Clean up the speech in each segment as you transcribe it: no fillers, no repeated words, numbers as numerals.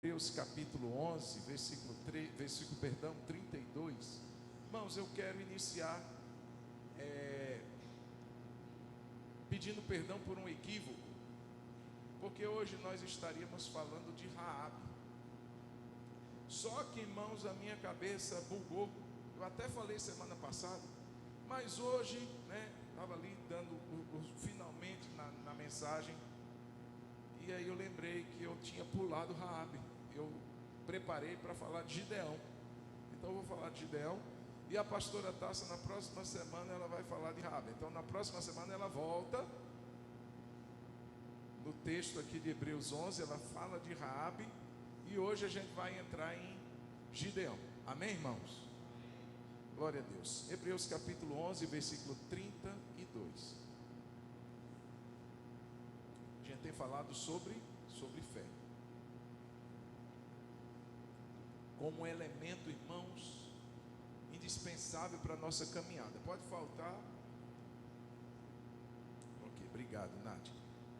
Hebreus capítulo 11, versículo 32. Irmãos, eu quero iniciar pedindo perdão por um equívoco, porque hoje nós estaríamos falando de Raabe. Só que, irmãos, a minha cabeça bugou. Eu até falei semana passada, mas hoje, estava ali dando finalmente na mensagem. E aí eu lembrei que eu tinha pulado Raabe. Eu preparei para falar de Gideão. Então eu vou falar de Gideão. E a pastora Tassa, na próxima semana, ela vai falar de Raabe. Então na próxima semana ela volta. No texto aqui de Hebreus 11, ela fala de Raabe. E hoje a gente vai entrar em Gideão. Amém, irmãos? Glória a Deus. Hebreus capítulo 11, versículo 32. A gente tem falado sobre fé, como um elemento, irmãos, indispensável para a nossa caminhada. Pode faltar. Ok, obrigado, Nádia.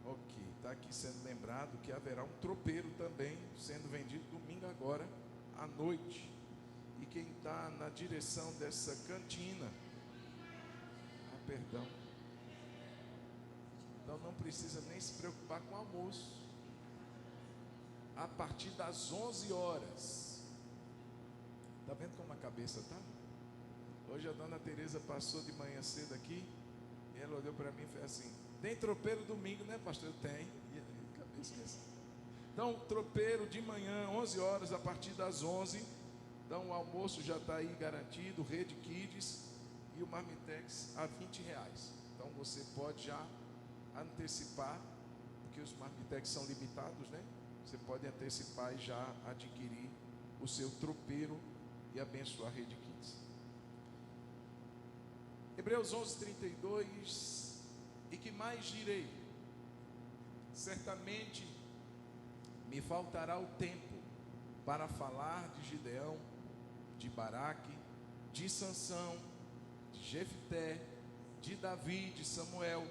Ok, está aqui sendo lembrado que haverá um tropeiro também sendo vendido domingo agora à noite. E quem está na direção dessa cantina, perdão, então não precisa nem se preocupar com o almoço. A partir das 11 horas. Está vendo como a cabeça está? Hoje a dona Tereza passou de manhã cedo aqui. E ela olhou para mim e fez assim: tem tropeiro domingo, né, pastor? Eu tenho. E a cabeça é assim. Então, tropeiro de manhã, 11 horas, a partir das 11. Então o almoço já está aí garantido, Rede Kids e o Marmitex a R$20. Então você pode já antecipar, porque os Marmitex são limitados, né? Você pode antecipar e já adquirir o seu tropeiro e abençoar a Rede Kids. Hebreus 11, 32. E que mais direi? Certamente me faltará o tempo para falar de Gideão, de Baraque, de Sansão, de Jefté, de Davi, de Samuel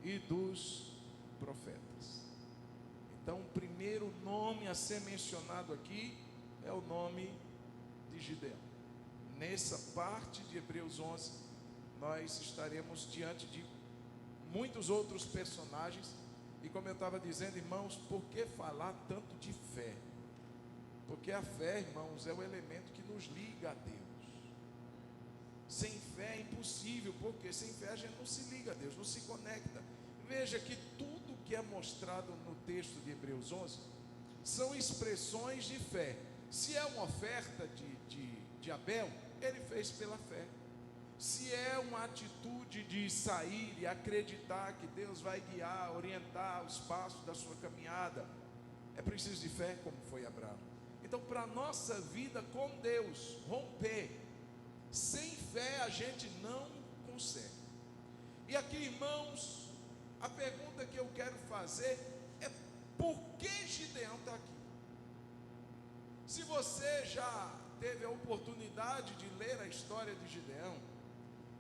e dos profetas. Então o primeiro nome a ser mencionado aqui é o nome de Gideão. Nessa parte de Hebreus 11, nós estaremos diante de muitos outros personagens. E como eu estava dizendo, irmãos, por que falar tanto de fé? Porque a fé, irmãos, é o elemento que nos liga a Deus. Sem fé é impossível, porque sem fé a gente não se liga a Deus, não se conecta. Veja que tudo que é mostrado no texto de Hebreus 11 são expressões de fé. Se é uma oferta de Abel, ele fez pela fé. Se é uma atitude de sair e acreditar que Deus vai guiar, orientar os passos da sua caminhada, é preciso de fé, como foi Abraão. Então, para a nossa vida com Deus romper, sem fé a gente não consegue. E aqui, irmãos, a pergunta que eu quero fazer é: por que Gideão está aqui? Se você já teve a oportunidade de ler a história de Gideão,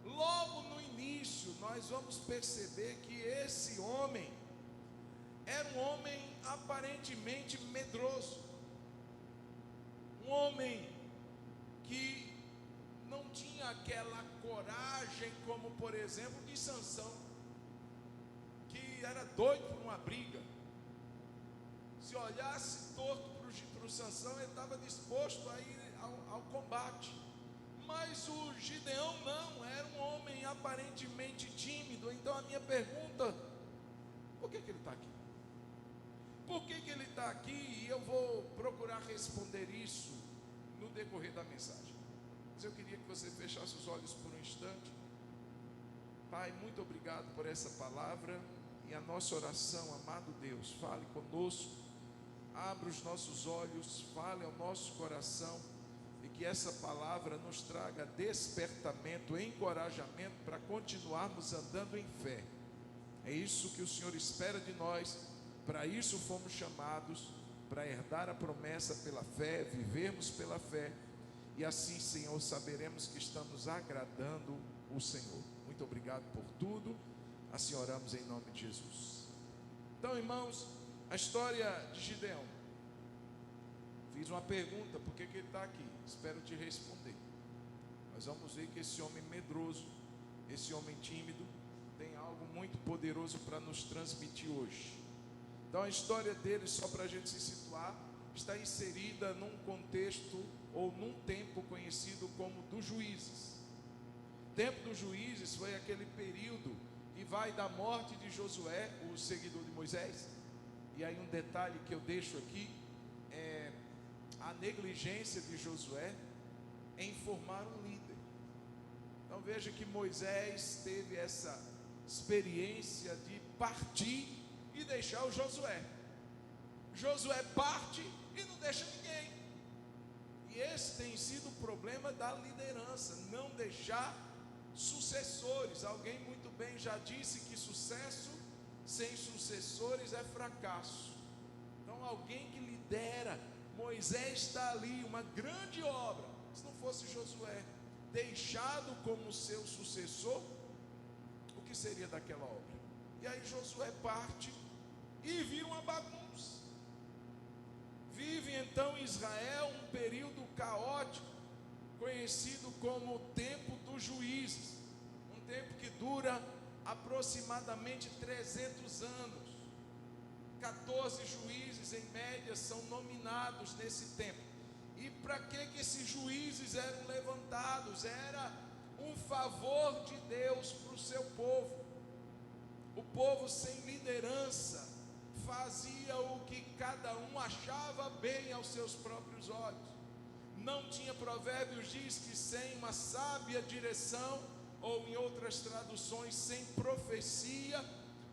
logo no início nós vamos perceber que esse homem era um homem aparentemente medroso, um homem que não tinha aquela coragem como, por exemplo, de Sansão, que era doido por uma briga. Se olhasse torto para o Sansão, ele estava disposto a ir ao combate. Mas o Gideão não, era um homem aparentemente tímido. Então a minha pergunta: por que ele está aqui? Por que ele está aqui? E eu vou procurar responder isso no decorrer da mensagem. Mas eu queria que você fechasse os olhos por um instante. Pai, muito obrigado por essa palavra. E a nossa oração, amado Deus, fale conosco, abra os nossos olhos, fale ao nosso coração, e que essa palavra nos traga despertamento, encorajamento para continuarmos andando em fé. É isso que o Senhor espera de nós. Para isso fomos chamados, para herdar a promessa pela fé, vivermos pela fé, e assim, Senhor, saberemos que estamos agradando o Senhor. Muito obrigado por tudo. Assim oramos em nome de Jesus. Então, irmãos, a história de Gideão. Fiz uma pergunta, por que ele está aqui? Espero te responder. Nós vamos ver que esse homem medroso, esse homem tímido, tem algo muito poderoso para nos transmitir hoje. Então a história dele, só para a gente se situar, está inserida num contexto ou num tempo conhecido como dos Juízes. O tempo dos Juízes foi aquele período que vai da morte de Josué, o seguidor de Moisés. E aí um detalhe que eu deixo aqui é a negligência de Josué em formar um líder. Então veja que Moisés teve essa experiência de partir e deixar o Josué. Josué parte e não deixa ninguém. E esse tem sido o problema da liderança, não deixar sucessores. Alguém muito bem já disse que sucesso sem sucessores é fracasso. Então alguém que lidera, Moisés está ali, uma grande obra. Se não fosse Josué deixado como seu sucessor, o que seria daquela obra? E aí Josué parte e vira uma bagunça. Vive então Israel um período caótico, conhecido como o tempo dos juízes, um tempo que dura aproximadamente 300 anos. 14 juízes em média são nominados nesse tempo. E para que esses juízes eram levantados? Era um favor de Deus para o seu povo. O povo sem liderança fazia o que cada um achava bem aos seus próprios olhos. Não tinha, Provérbios diz que sem uma sábia direção, ou em outras traduções, sem profecia,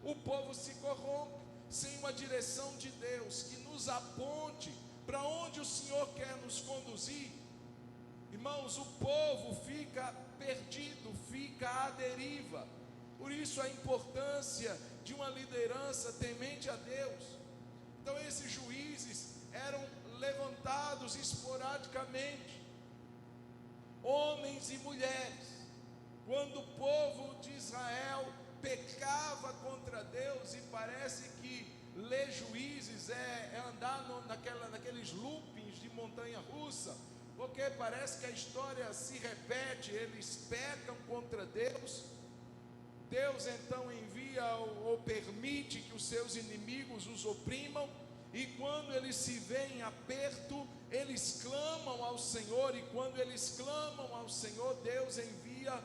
o povo se corrompe. Sem uma direção de Deus que nos aponte para onde o Senhor quer nos conduzir, irmãos, o povo fica perdido, fica à deriva. Por isso a importância de uma liderança temente a Deus. Então esses juízes eram levantados esporadicamente, homens e mulheres. Quando o povo de Israel pecava contra Deus, e parece que ler juízes é andar naqueles loopings de montanha russa, porque parece que a história se repete. Eles pecam contra Deus, Deus então envia ou permite que os seus inimigos os oprimam, e quando eles se veem em aperto, eles clamam ao Senhor, e quando eles clamam ao Senhor, Deus envia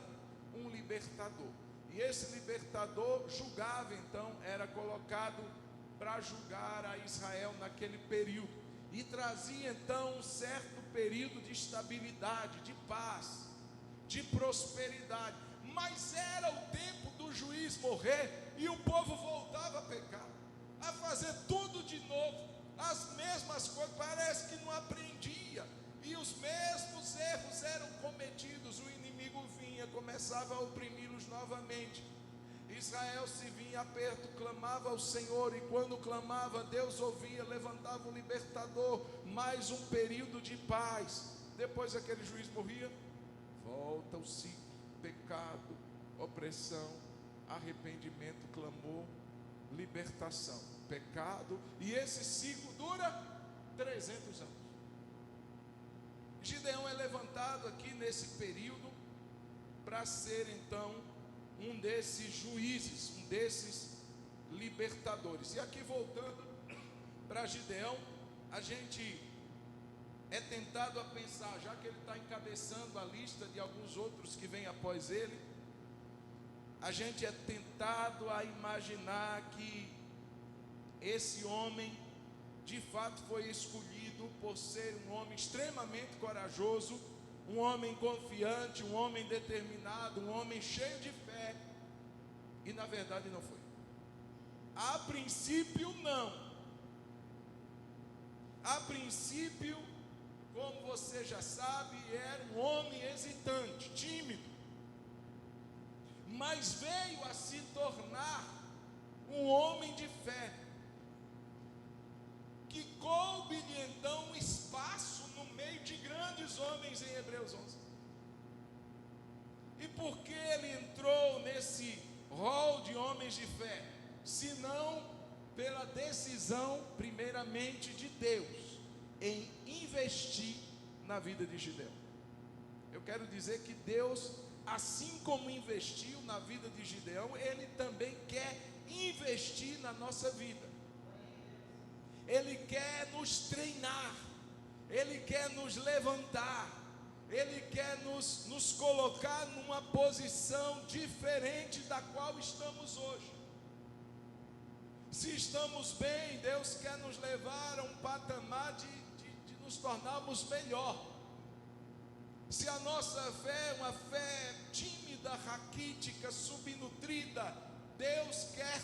um libertador. E esse libertador julgava, então, era colocado para julgar a Israel naquele período, e trazia então um certo período de estabilidade, de paz, de prosperidade. Mas era o tempo do juiz morrer e o povo voltava a pecar, a fazer tudo de novo, as mesmas coisas, parece que não aprendia, e os mesmos erros eram cometidos. O inimigo vinha, começava a oprimi-los novamente. Israel se via em aperto, clamava ao Senhor, e quando clamava, Deus ouvia, levantava um libertador, mais um período de paz. Depois aquele juiz morria, volta o ciclo: pecado, opressão, arrependimento, clamor, libertação, pecado, e esse ciclo dura 300 anos. Gideão é levantado aqui nesse período para ser então um desses juízes, um desses libertadores. E aqui, voltando para Gideão, a gente é tentado a pensar, já que ele está encabeçando a lista de alguns outros que vêm após ele, a gente é tentado a imaginar que esse homem de fato foi escolhido por ser um homem extremamente corajoso, um homem confiante, um homem determinado, um homem cheio de fé. E na verdade não foi. A princípio não. A princípio, como você já sabe, era um homem hesitante, tímido, mas veio a se tornar um homem de fé, que coube-lhe então um espaço no meio de grandes homens em Hebreus 11. E por que ele entrou nesse rol de homens de fé? Senão pela decisão primeiramente de Deus em investir na vida de Gideão. Eu quero dizer que Deus, assim como investiu na vida de Gideão, Ele também quer investir na nossa vida. Ele quer nos treinar, Ele quer nos levantar, Ele quer nos colocar numa posição diferente da qual estamos hoje. Se estamos bem, Deus quer nos levar a um patamar de nos tornarmos melhor. Se a nossa fé é uma fé tímida, raquítica, subnutrida, Deus quer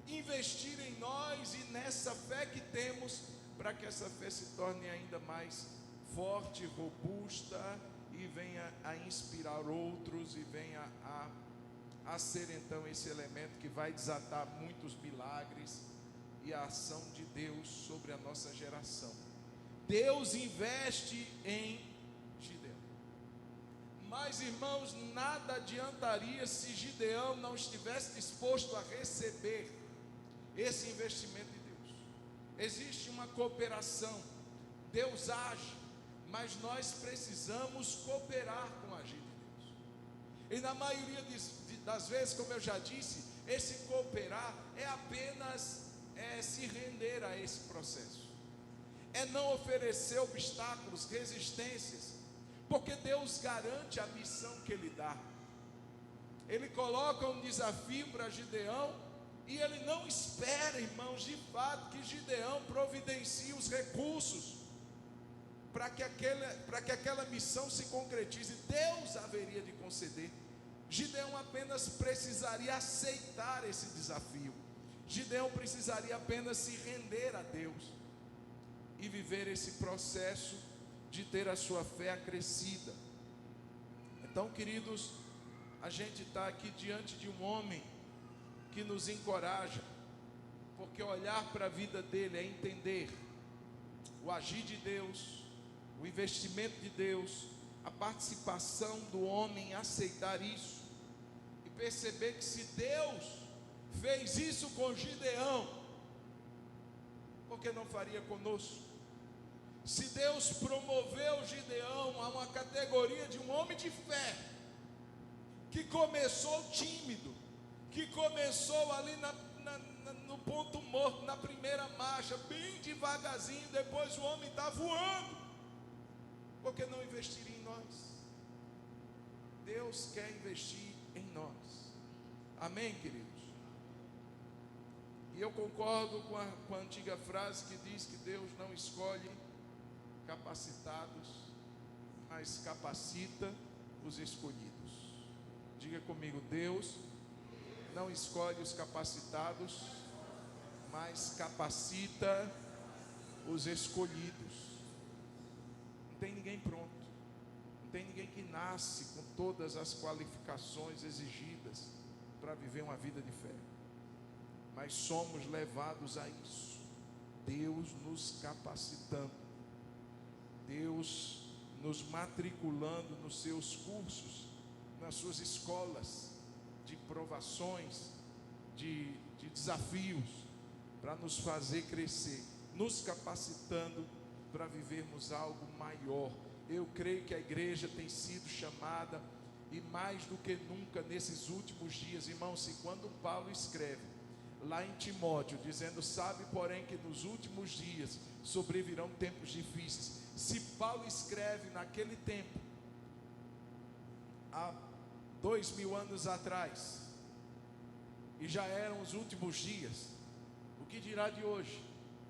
investir em nós e nessa fé que temos, para que essa fé se torne ainda mais forte, robusta e venha a inspirar outros e venha a ser então esse elemento que vai desatar muitos milagres e a ação de Deus sobre a nossa geração. Deus investe em Gideão. Mas, irmãos, nada adiantaria se Gideão não estivesse disposto a receber esse investimento de Deus. Existe uma cooperação, Deus age, mas nós precisamos cooperar com a agir de Deus. E na maioria das vezes, como eu já disse, esse cooperar é apenas se render a esse processo, é não oferecer obstáculos, resistências, porque Deus garante a missão que Ele dá. Ele coloca um desafio para Gideão, e Ele não espera, irmãos, de fato, que Gideão providencie os recursos para que aquela missão se concretize. Deus haveria de conceder. Gideão apenas precisaria aceitar esse desafio. Gideão precisaria apenas se render a Deus e viver esse processo de ter a sua fé acrescida. Então, queridos, a gente está aqui diante de um homem que nos encoraja, porque olhar para a vida dele é entender o agir de Deus, o investimento de Deus, a participação do homem em aceitar isso e perceber que se Deus fez isso com Gideão, por que não faria conosco? Se Deus promoveu Gideão a uma categoria de um homem de fé, que começou tímido, que começou ali no ponto morto, na primeira marcha, bem devagarzinho, depois o homem está voando, por que não investir em nós? Deus quer investir em nós, amém, queridos? E eu concordo com a antiga frase que diz que Deus não escolhe capacitados, mas capacita os escolhidos. Diga comigo: Deus não escolhe os capacitados, mas capacita os escolhidos. Não tem ninguém pronto, não tem ninguém que nasce com todas as qualificações exigidas para viver uma vida de fé, mas somos levados a isso, Deus nos capacitando, Deus nos matriculando nos seus cursos, nas suas escolas de provações, de desafios, para nos fazer crescer, nos capacitando para vivermos algo maior. Eu creio que a igreja tem sido chamada, e mais do que nunca nesses últimos dias, irmãos, se quando Paulo escreve lá em Timóteo, dizendo: sabe, porém, que nos últimos dias sobrevirão tempos difíceis. Se Paulo escreve naquele tempo, há 2000 anos atrás, e já eram os últimos dias, o que dirá de hoje?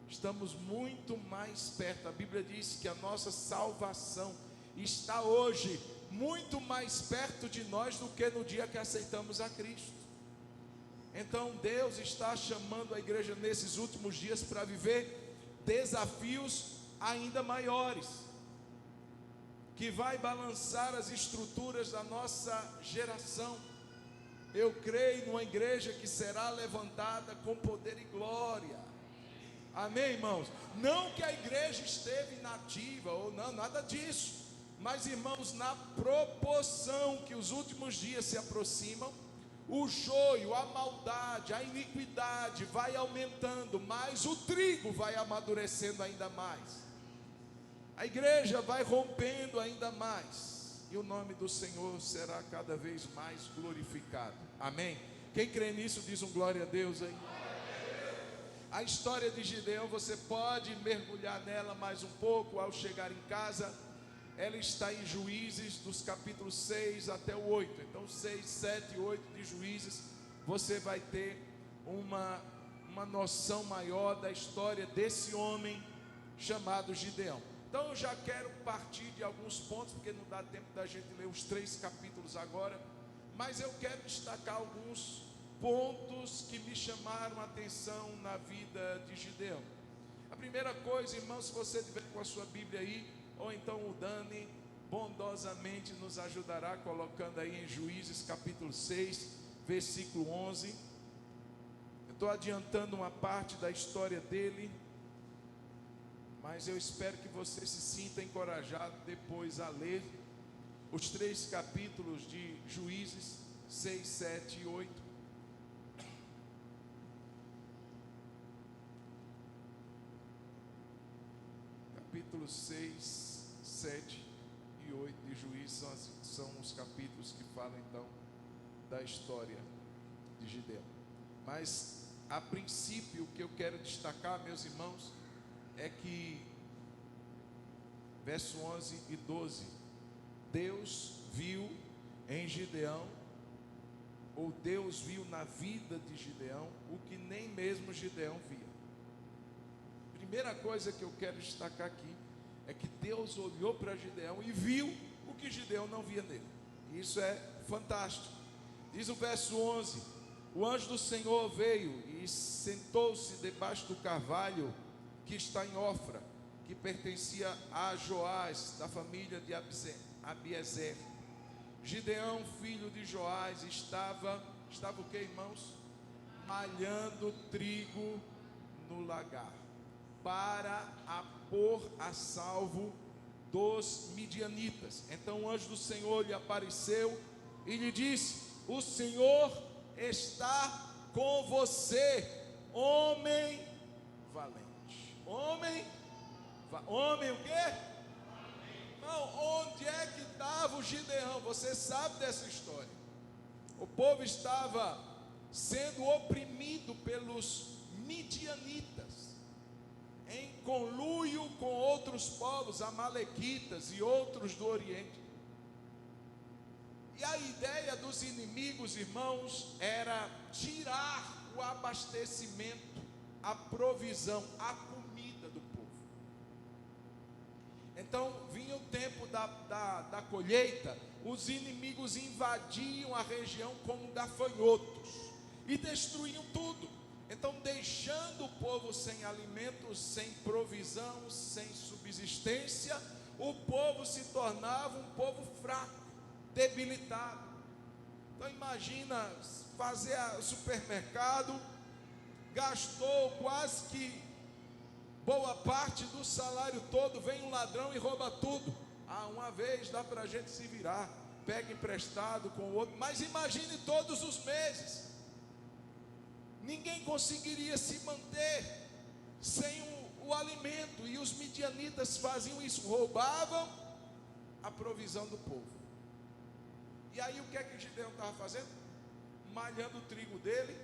Estamos muito mais perto. A Bíblia diz que a nossa salvação está hoje muito mais perto de nós do que no dia que aceitamos a Cristo. Então Deus está chamando a igreja nesses últimos dias para viver desafios ainda maiores, que vai balançar as estruturas da nossa geração. Eu creio numa igreja que será levantada com poder e glória. Amém, irmãos? Não que a igreja esteve inativa ou não, nada disso. Mas, irmãos, na proporção que os últimos dias se aproximam, o joio, a maldade, a iniquidade vai aumentando, mas o trigo vai amadurecendo ainda mais. a igreja vai rompendo ainda mais, e o nome do Senhor será cada vez mais glorificado. Amém? Quem crê nisso diz um glória a Deus aí. A história de Gideão, você pode mergulhar nela mais um pouco ao chegar em casa. Ela está em Juízes, dos capítulos 6 até o 8. Então 6, 7 e 8 de Juízes, você vai ter uma noção maior da história desse homem chamado Gideão. Então eu já quero partir de alguns pontos, porque não dá tempo da gente ler os 3 capítulos agora, mas eu quero destacar alguns pontos que me chamaram a atenção na vida de Gideão. A primeira coisa, irmão, se você tiver com a sua Bíblia aí, ou então o Dani bondosamente nos ajudará colocando aí em Juízes capítulo 6, versículo 11. Eu estou adiantando uma parte da história dele, mas eu espero que você se sinta encorajado depois a ler os 3 capítulos de Juízes 6, 7 e 8. Capítulos 6, 7 e 8 de Juízes são os capítulos que falam então da história de Gideão. Mas a princípio o que eu quero destacar, meus irmãos, é que verso 11 e 12, Deus viu em Gideão, ou Deus viu na vida de Gideão o que nem mesmo Gideão via. Primeira coisa que eu quero destacar aqui é que Deus olhou para Gideão e viu o que Gideão não via nele. Isso é fantástico. Diz o verso 11: o anjo do Senhor veio e sentou-se debaixo do carvalho que está em Ofra, que pertencia a Joás, da família de Abiezer. Gideão, filho de Joás, estava o que, irmãos? Malhando trigo no lagar, para a pôr a salvo dos midianitas. Então o anjo do Senhor lhe apareceu e lhe disse: o Senhor está com você, homem valente. Homem o quê? Não, onde é que estava o Gideão? Você sabe dessa história. O povo estava sendo oprimido pelos midianitas, em conluio com outros povos, amalequitas e outros do Oriente. E a ideia dos inimigos, irmãos, era tirar o abastecimento, a provisão, a comida do povo. Então vinha o tempo da colheita, os inimigos invadiam a região como gafanhotos e destruíam tudo. Então, deixando o povo sem alimento, sem provisão, sem subsistência, o povo se tornava um povo fraco, debilitado. Então imagina, fazer supermercado, gastou quase que boa parte do salário todo, vem um ladrão e rouba tudo. Uma vez dá para a gente se virar, pega emprestado com o outro, mas imagine todos os meses. Ninguém conseguiria se manter sem o alimento, e os midianitas faziam isso, roubavam a provisão do povo. E aí o que é que Gideão estava fazendo? Malhando o trigo dele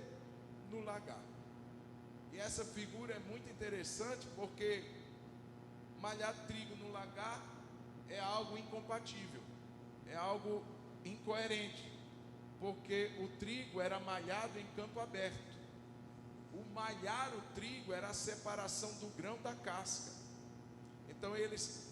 no lagar. E essa figura é muito interessante, porque malhar trigo no lagar é algo incompatível, é algo incoerente, porque o trigo era malhado em campo aberto. O malhar o trigo era a separação do grão da casca. Então eles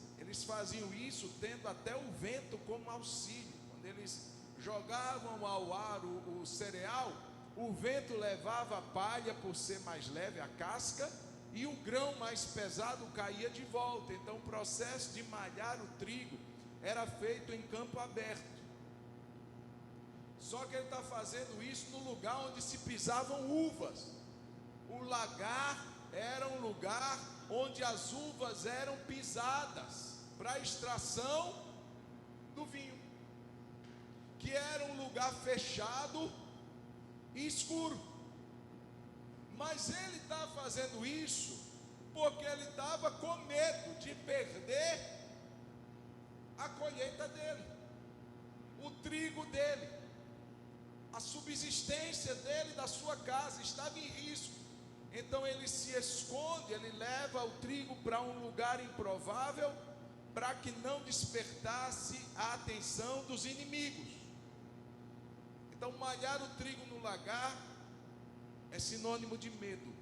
faziam isso tendo até o vento como auxílio. Quando eles jogavam ao ar o cereal, o vento levava a palha por ser mais leve a casca, e o grão mais pesado caía de volta. Então o processo de malhar o trigo era feito em campo aberto. Só que ele está fazendo isso no lugar onde se pisavam uvas. O lagar era um lugar onde as uvas eram pisadas para a extração do vinho, que era um lugar fechado e escuro. Mas ele está fazendo isso porque ele estava com medo de perder a colheita dele, o trigo dele, a subsistência dele, da sua casa, estava em risco. Então ele se esconde, ele leva o trigo para um lugar improvável, para que não despertasse a atenção dos inimigos. Então malhar o trigo no lagar é sinônimo de medo.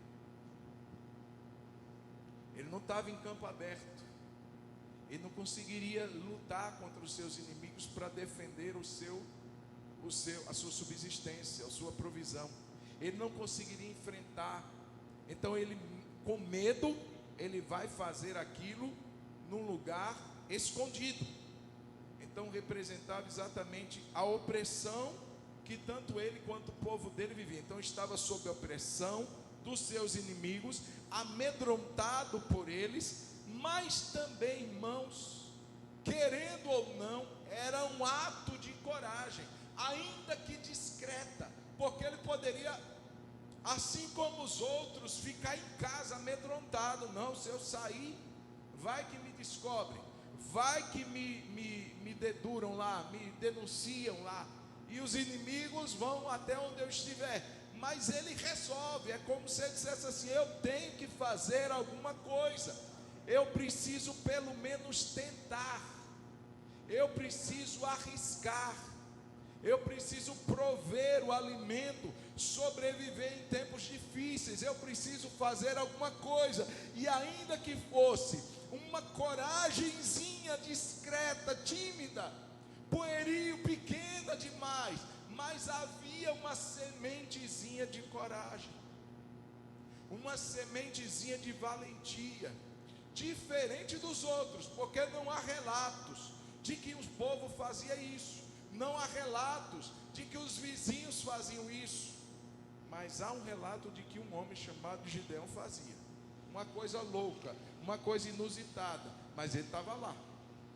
Ele não estava em campo aberto, ele não conseguiria lutar contra os seus inimigos para defender a sua subsistência, a sua provisão. Ele não conseguiria enfrentar. Então ele, com medo, ele vai fazer aquilo num lugar escondido. Então representava exatamente a opressão que tanto ele quanto o povo dele vivia. Então estava sob a opressão dos seus inimigos, amedrontado por eles, mas também, irmãos, querendo ou não, era um ato de coragem, ainda que discreta, porque ele poderia, assim como os outros, ficar em casa amedrontado. Não, se eu sair, vai que me descobrem, vai que me deduram lá, me denunciam lá, e os inimigos vão até onde eu estiver. Mas ele resolve, é como se ele dissesse assim: eu tenho que fazer alguma coisa, eu preciso pelo menos tentar, eu preciso arriscar, eu preciso prover o alimento, sobreviver em tempos difíceis, eu preciso fazer alguma coisa. E ainda que fosse uma coragemzinha discreta, tímida, pueril, pequena demais, mas havia uma sementezinha de coragem, uma sementezinha de valentia, diferente dos outros, porque não há relatos de que o povo fazia isso, não há relatos de que os vizinhos faziam isso, mas há um relato de que um homem chamado Gideão fazia uma coisa louca, uma coisa inusitada, mas ele estava lá,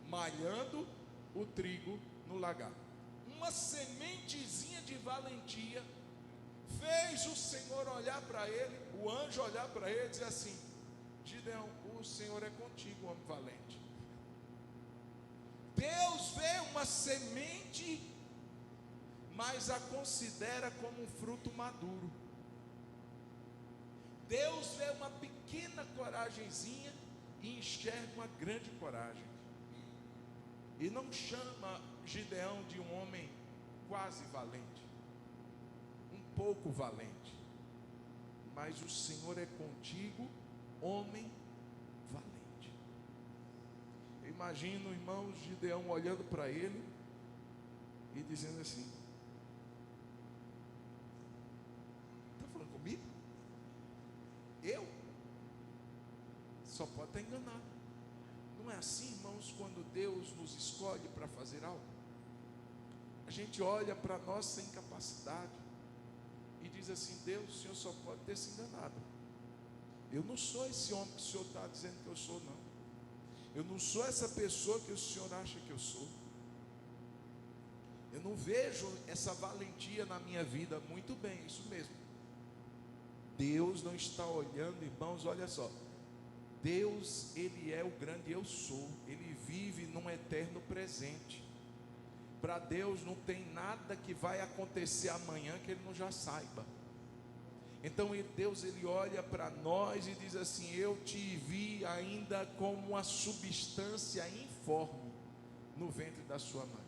malhando o trigo no lagar. Uma sementezinha de valentia fez o Senhor olhar para ele, o anjo olhar para ele e dizer assim: Gideão, o Senhor é contigo, homem valente. Deus vê uma semente, mas a considera como um fruto maduro. Deus vê uma pequena coragemzinha e enxerga uma grande coragem. E não chama Gideão de um homem quase valente, um pouco valente, mas o Senhor é contigo, homem valente. Eu imagino, irmãos, Gideão olhando para ele e dizendo assim: está falando comigo? Eu? Só pode estar enganado. Não é assim, irmãos, quando Deus nos escolhe para fazer algo? A gente olha para a nossa incapacidade e diz assim: Deus, o Senhor só pode ter se enganado. Eu não sou esse homem que o Senhor está dizendo que eu sou, não. Eu não sou essa pessoa que o Senhor acha que eu sou. Eu não vejo essa valentia na minha vida. Muito bem, isso mesmo. Deus não está olhando, irmãos, olha só. Deus, Ele é o grande eu sou. Ele vive num eterno presente. Para Deus não tem nada que vai acontecer amanhã que Ele não já saiba. Então Deus, Ele olha para nós e diz assim: eu te vi ainda como uma substância informe no ventre da sua mãe.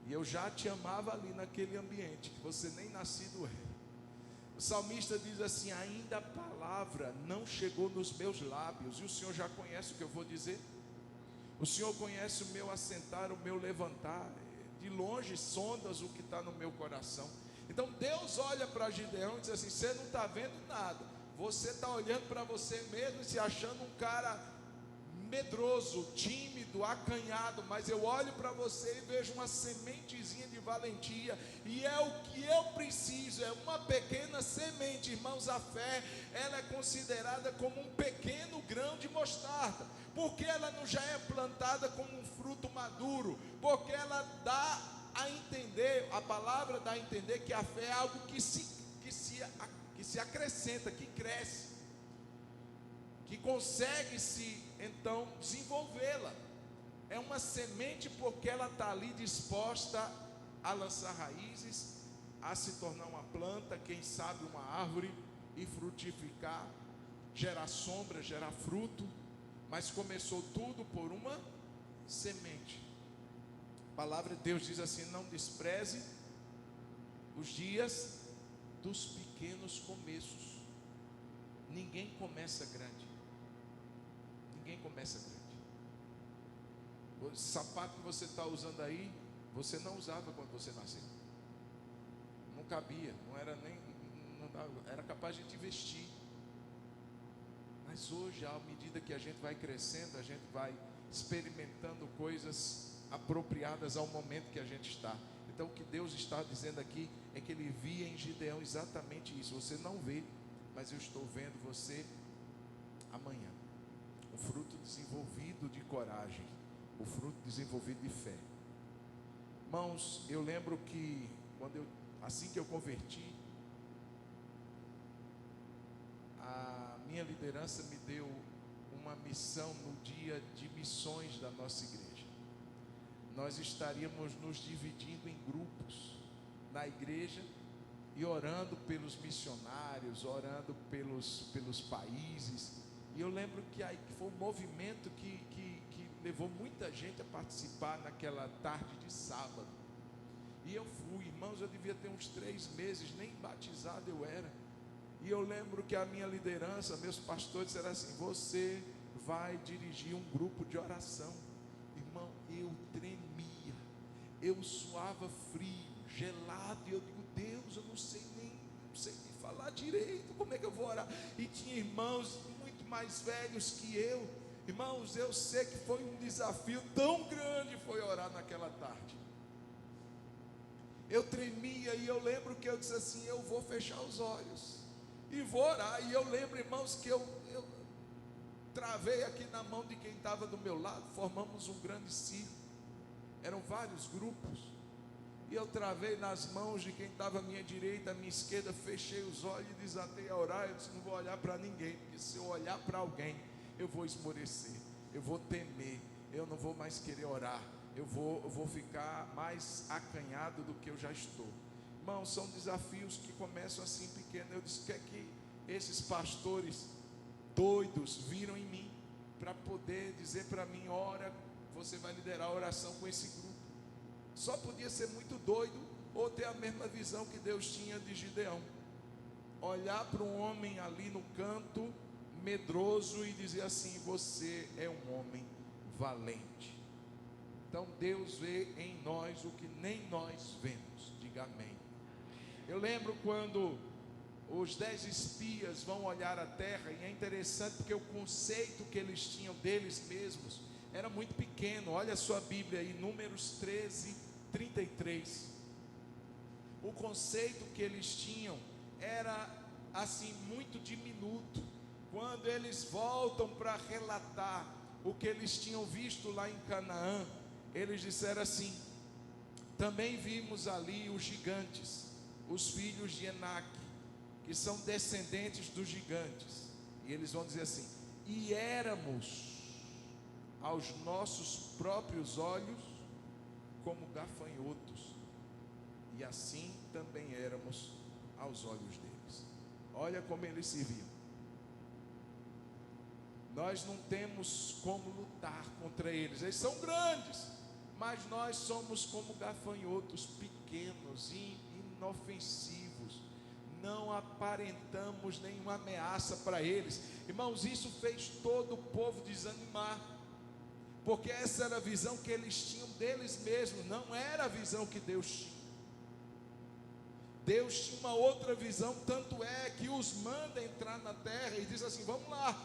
E eu já te amava ali naquele ambiente que você nem nascido era. O salmista diz assim: ainda a palavra não chegou nos meus lábios. E o Senhor já conhece o que eu vou dizer. O Senhor conhece o meu assentar, o meu levantar. De longe sondas o que está no meu coração. Então Deus olha para Gideão e diz assim: você não está vendo nada. Você está olhando para você mesmo e se achando um cara medroso, tímido, acanhado, mas eu olho para você e vejo uma sementezinha de valentia, e é o que eu preciso, é uma pequena semente, irmãos. A fé, ela é considerada como um pequeno grão de mostarda, porque ela não já é plantada como um fruto maduro, porque ela dá a entender, a palavra dá a entender que a fé é algo que se acrescenta, que cresce. que consegue se então desenvolvê-la. É uma semente porque ela está ali disposta a lançar raízes, a se tornar uma planta, quem sabe uma árvore, e frutificar, gerar sombra, gerar fruto. Mas começou tudo por uma semente. A palavra de Deus diz assim: não despreze os dias dos pequenos começos. Ninguém começa grande. Ninguém começa grande. O sapato que você está usando aí, você não usava quando você nasceu. Não cabia, não era nem, não dava, era capaz de te vestir. Mas hoje, à medida que a gente vai crescendo, a gente vai experimentando coisas apropriadas ao momento que a gente está. Então o que Deus está dizendo aqui é que Ele via em Gideão exatamente isso. Você não vê, mas eu estou vendo você amanhã. Um fruto desenvolvido de coragem, o fruto desenvolvido de fé. Irmãos, eu lembro que assim que eu converti, a minha liderança me deu uma missão no dia de missões da nossa igreja. Nós estaríamos nos dividindo em grupos na igreja e orando pelos missionários, orando pelos países. E eu lembro que aí foi um movimento que levou muita gente a participar naquela tarde de sábado. E eu fui, irmãos, eu devia ter uns 3 meses, nem batizado eu era. E eu lembro que a minha liderança, meus pastores disseram assim: você vai dirigir um grupo de oração. Irmão, eu tremia, eu suava frio, gelado, e eu digo: Deus, eu não sei nem falar direito, como é que eu vou orar? E tinha irmãos muito mais velhos que eu. Irmãos, eu sei que foi um desafio tão grande, foi orar naquela tarde. Eu tremia, e eu lembro que eu disse assim: eu vou fechar os olhos e vou orar. E eu lembro, irmãos, que eu travei aqui na mão de quem estava do meu lado, formamos um grande círculo, eram vários grupos, e eu travei nas mãos de quem estava à minha direita, à minha esquerda, fechei os olhos e desatei a orar. Eu disse: não vou olhar para ninguém, porque se eu olhar para alguém, eu vou esmorecer, eu vou temer, eu não vou mais querer orar, eu vou ficar mais acanhado do que eu já estou. Irmãos, são desafios que começam assim pequenos. Eu disse: o que é que esses pastores doidos viram em mim para poder dizer para mim: ora, você vai liderar a oração com esse grupo? Só podia ser muito doido ou ter a mesma visão que Deus tinha de Gideão, olhar para um homem ali no canto medroso e dizer assim: você é um homem valente. Então Deus vê em nós o que nem nós vemos. Diga amém. Eu lembro quando os 10 espias vão olhar a terra, e é interessante porque o conceito que eles tinham deles mesmos era muito pequeno. Olha a sua Bíblia aí, Números 13, 33. O conceito que eles tinham era assim muito diminuto. Quando eles voltam para relatar o que eles tinham visto lá em Canaã, eles disseram assim: também vimos ali os gigantes, os filhos de Enaque, que são descendentes dos gigantes. E eles vão dizer assim: e éramos aos nossos próprios olhos como gafanhotos, e assim também éramos aos olhos deles. Olha como eles se viam. Nós não temos como lutar contra eles, eles são grandes, mas nós somos como gafanhotos pequenos e inofensivos, não aparentamos nenhuma ameaça para eles. Irmãos, isso fez todo o povo desanimar, porque essa era a visão que eles tinham deles mesmos, não era a visão que Deus tinha. Deus tinha uma outra visão, tanto é que os manda entrar na terra e diz assim: vamos lá,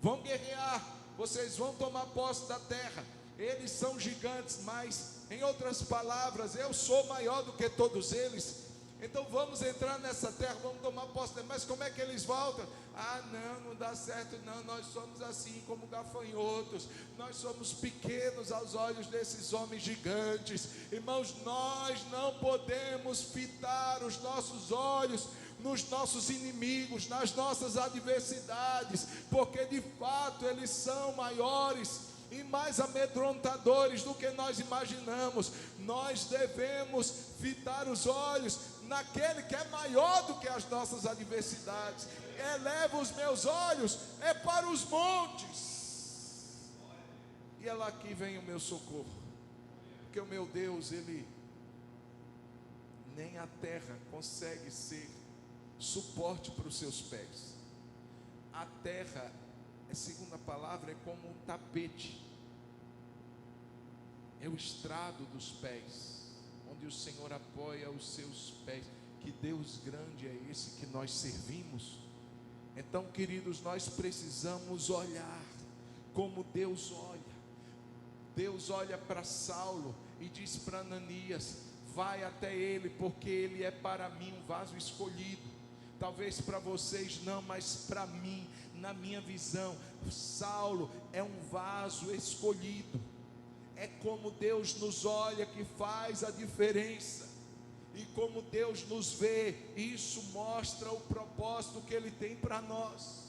vão guerrear, vocês vão tomar posse da terra. Eles são gigantes, mas em outras palavras, eu sou maior do que todos eles. Então vamos entrar nessa terra, vamos tomar posse dela. Mas como é que eles voltam? Ah, não dá certo não, nós somos assim como gafanhotos, nós somos pequenos aos olhos desses homens gigantes. Irmãos, nós não podemos fitar os nossos olhos nos nossos inimigos, nas nossas adversidades, porque de fato eles são maiores e mais amedrontadores do que nós imaginamos. Nós devemos fitar os olhos naquele que é maior do que as nossas adversidades. Eleva os meus olhos para os montes, e é lá que vem o meu socorro, porque o meu Deus, Ele nem a terra consegue ser suporte para os seus pés. A terra, segundo a palavra, é como um tapete, é o estrado dos pés, onde o Senhor apoia os seus pés. Que Deus grande é esse que nós servimos. Então, queridos, nós precisamos olhar como Deus olha. Deus olha para Saulo e diz para Ananias: vai até ele, porque ele é para mim um vaso escolhido. Talvez para vocês não, mas para mim, na minha visão, Saulo é um vaso escolhido. É como Deus nos olha que faz a diferença. E como Deus nos vê, isso mostra o propósito que Ele tem para nós.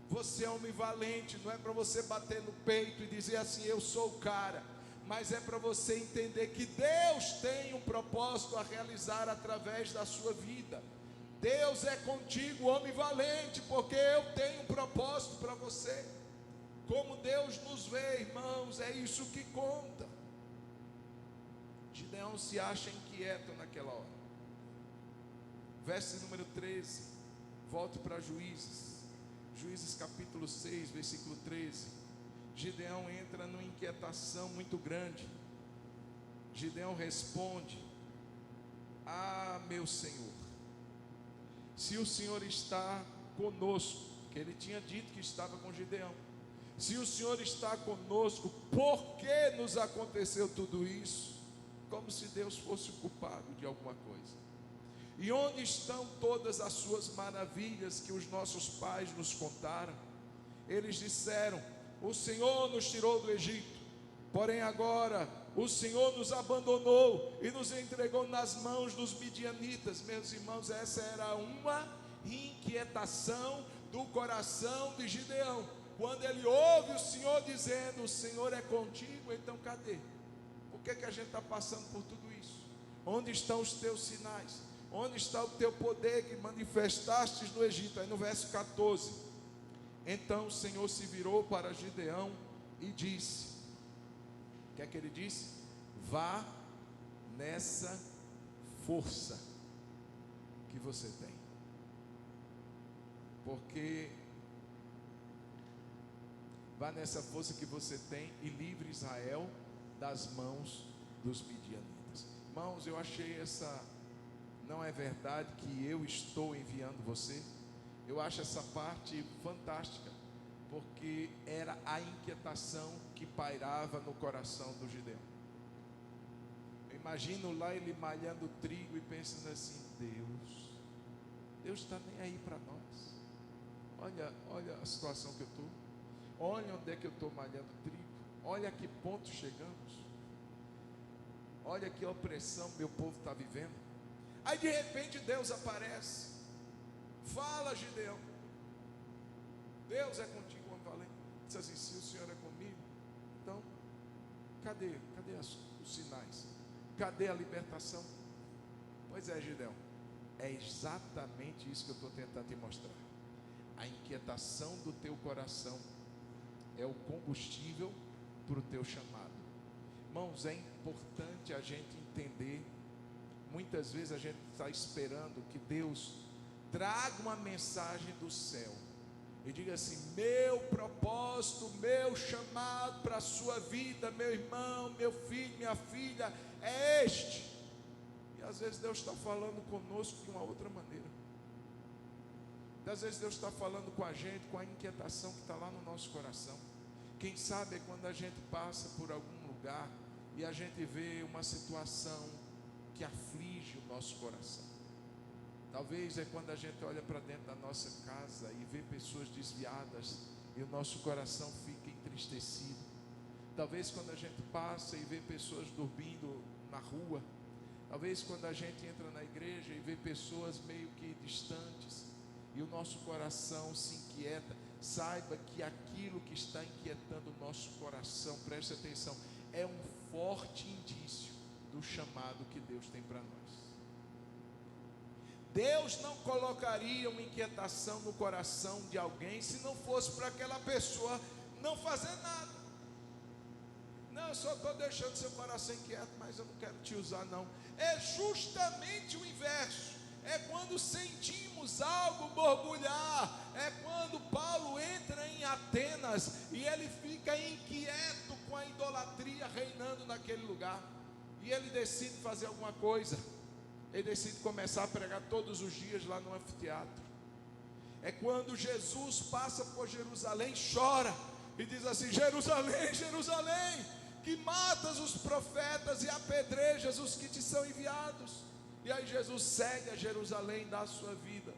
Você é homem valente, não é para você bater no peito e dizer assim: eu sou o cara. Mas é para você entender que Deus tem um propósito a realizar através da sua vida. Deus é contigo, homem valente, porque eu tenho um propósito para você. Como Deus nos vê, irmãos, é isso que conta. Gideão se acha inquieto naquela hora. Verso número 13, volto para Juízes. Juízes capítulo 6, versículo 13. Gideão entra numa inquietação muito grande. Gideão responde: ah, meu Senhor, se o Senhor está conosco, que ele tinha dito que estava com Gideão, se o Senhor está conosco, por que nos aconteceu tudo isso? Como se Deus fosse o culpado de alguma coisa. E onde estão todas as suas maravilhas que os nossos pais nos contaram? Eles disseram: o Senhor nos tirou do Egito, porém agora o Senhor nos abandonou e nos entregou nas mãos dos midianitas. Meus irmãos, essa era uma inquietação do coração de Gideão. Quando ele ouve o Senhor dizendo: o Senhor é contigo, então cadê? Por que a gente está passando por tudo isso? Onde estão os teus sinais? Onde está o teu poder que manifestastes no Egito? Aí no verso 14: então o Senhor se virou para Gideão e disse: o que é que ele disse? Vá nessa força que você tem, porque vá nessa força que você tem e livre Israel das mãos dos midianitas. Irmãos, eu achei essa, não é verdade que eu estou enviando você? Eu acho essa parte fantástica, porque era a inquietação que pairava no coração do Gideão. Eu imagino lá ele malhando trigo e pensando assim: Deus está nem aí para nós. Olha a situação que eu estou. Olha onde é que eu estou malhando trigo. Olha a que ponto chegamos. Olha que opressão meu povo está vivendo. Aí de repente Deus aparece. Fala, Gideão, Deus é contigo, homem valente. Diz assim: se o Senhor é comigo, então cadê os sinais? Cadê a libertação? Pois é, Gideão, é exatamente isso que eu estou tentando te mostrar. A inquietação do teu coração é o combustível para o teu chamado. Irmãos, é importante a gente entender. Muitas vezes a gente está esperando que Deus traga uma mensagem do céu e diga assim: meu propósito, meu chamado para a sua vida, meu irmão, meu filho, minha filha, é este. E às vezes Deus está falando conosco de uma outra maneira. Às vezes Deus está falando com a gente, com a inquietação que está lá no nosso coração. Quem sabe é quando a gente passa por algum lugar e a gente vê uma situação que aflige o nosso coração. Talvez é quando a gente olha para dentro da nossa casa e vê pessoas desviadas e o nosso coração fica entristecido. Talvez quando a gente passa e vê pessoas dormindo na rua. Talvez quando a gente entra na igreja e vê pessoas meio que distantes e o nosso coração se inquieta, saiba que aquilo que está inquietando o nosso coração, preste atenção, é um forte indício do chamado que Deus tem para nós. Deus não colocaria uma inquietação no coração de alguém se não fosse para aquela pessoa não fazer nada. Não, eu só estou deixando seu coração inquieto, mas eu não quero te usar não. É justamente o inverso. É quando sentimos algo borbulhar. É quando Paulo entra em Atenas e ele fica inquieto com a idolatria reinando naquele lugar. E ele decide fazer alguma coisa. Ele decide começar a pregar todos os dias lá no anfiteatro. É quando Jesus passa por Jerusalém, chora e diz assim: Jerusalém, Jerusalém, que matas os profetas e apedrejas os que te são enviados. E aí Jesus segue a Jerusalém, dá a sua vida,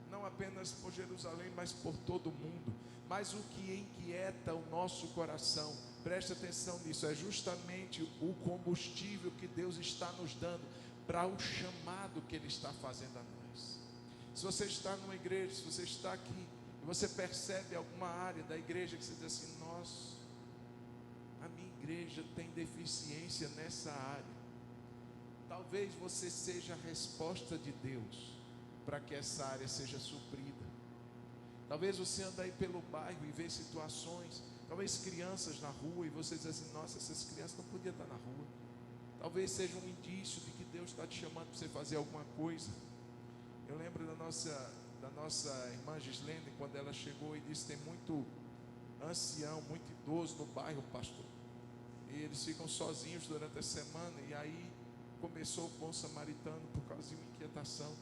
não apenas por Jerusalém, mas por todo o mundo. Mas o que inquieta o nosso coração, preste atenção nisso, é justamente o combustível que Deus está nos dando para o chamado que Ele está fazendo a nós. Se você está numa igreja, se você está aqui e você percebe alguma área da igreja que você diz assim: nossa, a minha igreja tem deficiência nessa área, talvez você seja a resposta de Deus para que essa área seja suprida. Talvez você ande aí pelo bairro e vê situações, talvez crianças na rua, e você diz assim: nossa, essas crianças não podiam estar na rua. Talvez seja um indício de que Deus está te chamando para você fazer alguma coisa. Eu lembro da nossa irmã Gislene, quando ela chegou e disse: tem muito ancião, muito idoso no bairro, pastor, e eles ficam sozinhos durante a semana. E aí começou o bom samaritano por causa de uma inquietação.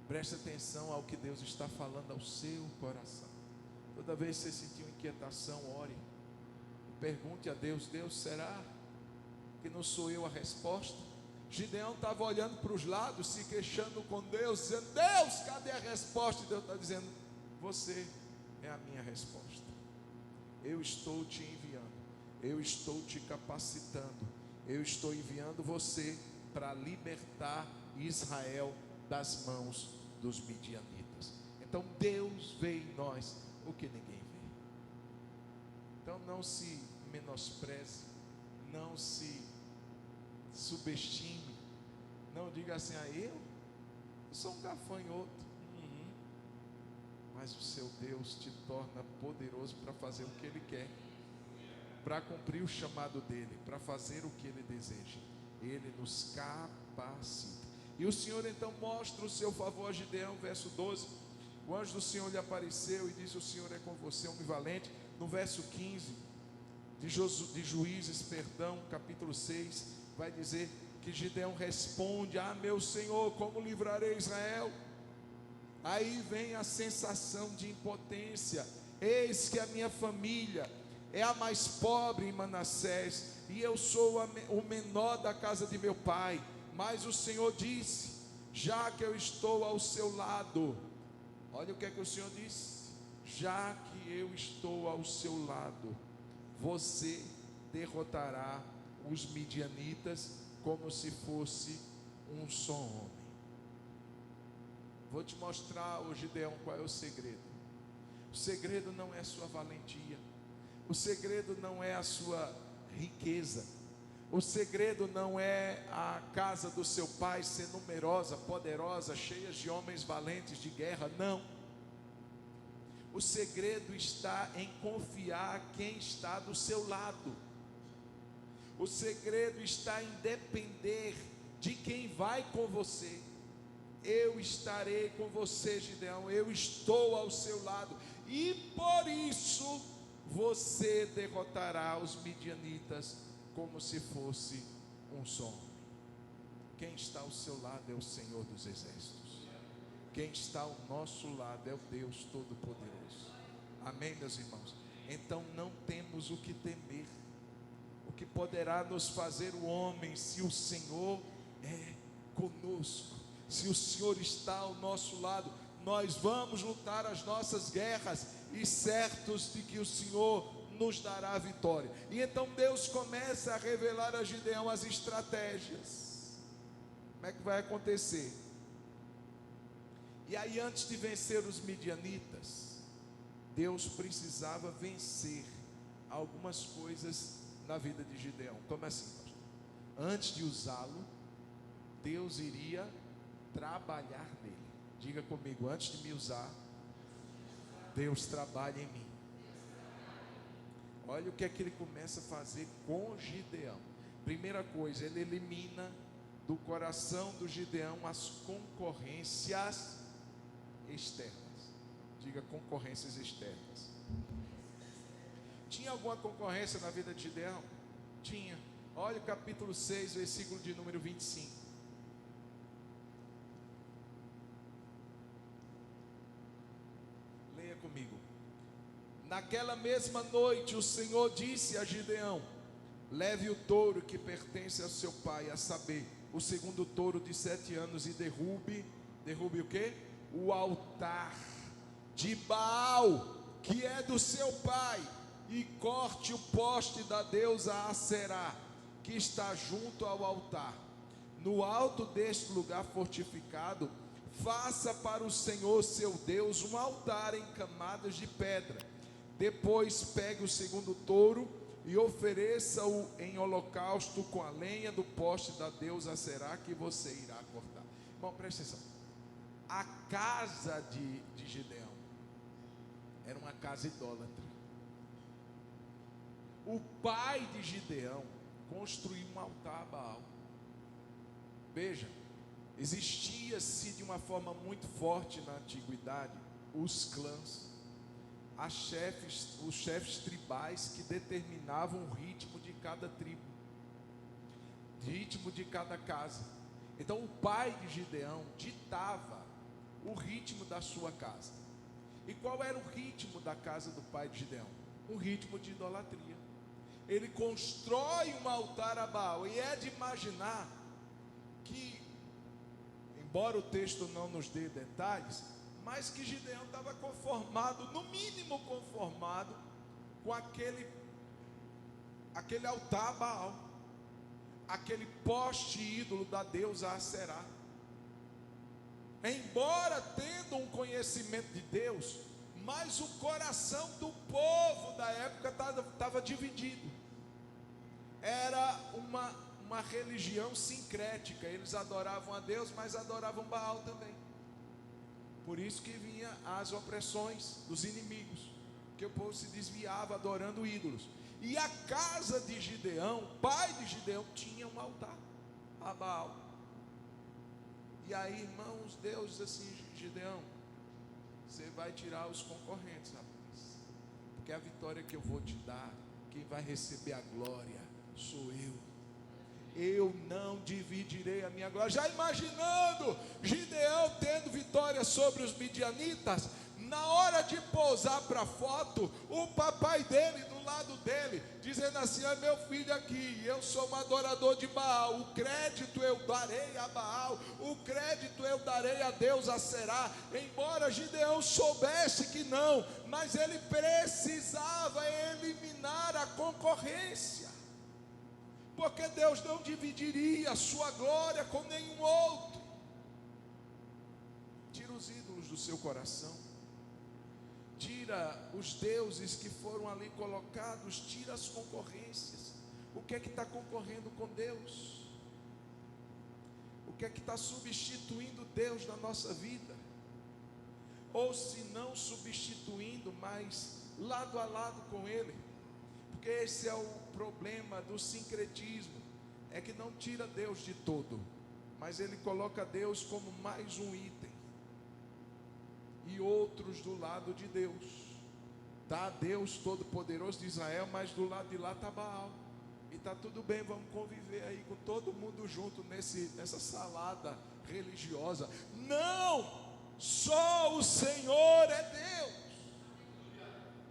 Preste atenção ao que Deus está falando ao seu coração. Toda vez que você sentir uma inquietação, ore, pergunte a Deus: Deus, será que não sou eu a resposta? Gideão estava olhando para os lados, se queixando com Deus, dizendo: Deus, cadê a resposta? E Deus está dizendo: você é a minha resposta. Eu estou te enviando, eu estou te capacitando, eu estou enviando você para libertar Israel das mãos dos midianitas. Então Deus vê em nós o que ninguém vê. Então não se menospreze, não se subestime, não diga assim: eu sou um gafanhoto. Mas o seu Deus te torna poderoso para fazer o que Ele quer, para cumprir o chamado dEle, para fazer o que Ele deseja. Ele nos capacita. E o Senhor então mostra o seu favor a Gideão, verso 12. O anjo do Senhor lhe apareceu e disse: o Senhor é com você, homem valente. No verso 15 de Juízes, capítulo 6, vai dizer que Gideão responde: ah, meu Senhor, como livrarei Israel? Aí vem a sensação de impotência. Eis que a minha família é a mais pobre em Manassés, e eu sou o menor da casa de meu pai. Mas o Senhor disse: já que eu estou ao seu lado, olha o que é que o Senhor disse: já que eu estou ao seu lado, você derrotará os midianitas como se fosse um só homem. Vou te mostrar, ô Gideão, qual é o segredo. O segredo não é a sua valentia, o segredo não é a sua riqueza, o segredo não é a casa do seu pai ser numerosa, poderosa, cheia de homens valentes de guerra, não. O segredo está em confiar quem está do seu lado. O segredo está em depender de quem vai com você. Eu estarei com você, Gideão, eu estou ao seu lado, e por isso você derrotará os midianitas como se fosse um só homem. Quem está ao seu lado é o Senhor dos exércitos. Quem está ao nosso lado é o Deus Todo-Poderoso. Amém, meus irmãos? Então não temos o que temer. O que poderá nos fazer o homem se o Senhor é conosco? Se o Senhor está ao nosso lado, nós vamos lutar as nossas guerras, e certos de que o Senhor nos dará a vitória. E então Deus começa a revelar a Gideão as estratégias. Como é que vai acontecer? E aí, antes de vencer os midianitas, Deus precisava vencer algumas coisas na vida de Gideão. Como assim, pastor? Antes de usá-lo, Deus iria trabalhar nele. Diga comigo, antes de me usar, Deus trabalha em mim. Olha o que é que ele começa a fazer com Gideão. Primeira coisa, ele elimina do coração do Gideão as concorrências externas. Diga, concorrências externas. Tinha alguma concorrência na vida de Gideão? Tinha. Olha o capítulo 6, versículo de número 25. Leia comigo. Naquela mesma noite o Senhor disse a Gideão: leve o touro que pertence ao seu pai, a saber, o segundo touro de 7 anos, e derrube o quê? O altar de Baal, que é do seu pai, e corte o poste da deusa Aserá, que está junto ao altar. No alto deste lugar fortificado, faça para o Senhor seu Deus um altar em camadas de pedra. Depois pegue o segundo touro e ofereça-o em holocausto com a lenha do poste da deusa Aserá, que você irá cortar. Bom, presta atenção. A casa de Gideão era uma casa idólatra. O pai de Gideão construiu um altar a Baal. Veja, existia-se de uma forma muito forte na antiguidade os clãs, os chefes tribais que determinavam o ritmo de cada tribo, ritmo de cada casa. Então o pai de Gideão ditava o ritmo da sua casa. E qual era o ritmo da casa do pai de Gideão? Um ritmo de idolatria. Ele constrói um altar a Baal, e é de imaginar que, embora o texto não nos dê detalhes, mas que Gideão estava conformado, no mínimo conformado, com aquele altar a Baal, aquele poste ídolo da deusa Aserá. Embora tendo um conhecimento de Deus, mas o coração do povo da época estava dividido. Era uma religião sincrética. Eles adoravam a Deus, mas adoravam Baal também. Por isso que vinha as opressões dos inimigos, que o povo se desviava adorando ídolos. E a casa de Gideão, pai de Gideão, tinha um altar a Baal. E aí, irmãos, Deus diz assim: Gideão, você vai tirar os concorrentes, rapaz, porque a vitória que eu vou te dar, quem vai receber a glória sou eu não dividirei a minha glória. Já imaginando Gideão tendo vitória sobre os midianitas, na hora de pousar para a foto, o papai dele do lado dele, dizendo assim: é meu filho aqui, eu sou um adorador de Baal, o crédito eu darei a Baal, o crédito eu darei a Deus Aserá. Embora Gideão soubesse que não, mas ele precisava eliminar a concorrência, porque Deus não dividiria a sua glória com nenhum outro. Tira os ídolos do seu coração, tira os deuses que foram ali colocados, tira as concorrências. O que é que está concorrendo com Deus? O que é que está substituindo Deus na nossa vida? Ou se não substituindo, mas lado a lado com Ele. Porque esse é o problema do sincretismo, é que não tira Deus de todo, mas ele coloca Deus como mais um item, e outros do lado de Deus. Está Deus Todo-Poderoso de Israel, mas do lado de lá está Baal. E está tudo bem, vamos conviver aí com todo mundo junto nessa salada religiosa. Não! Só o Senhor é Deus.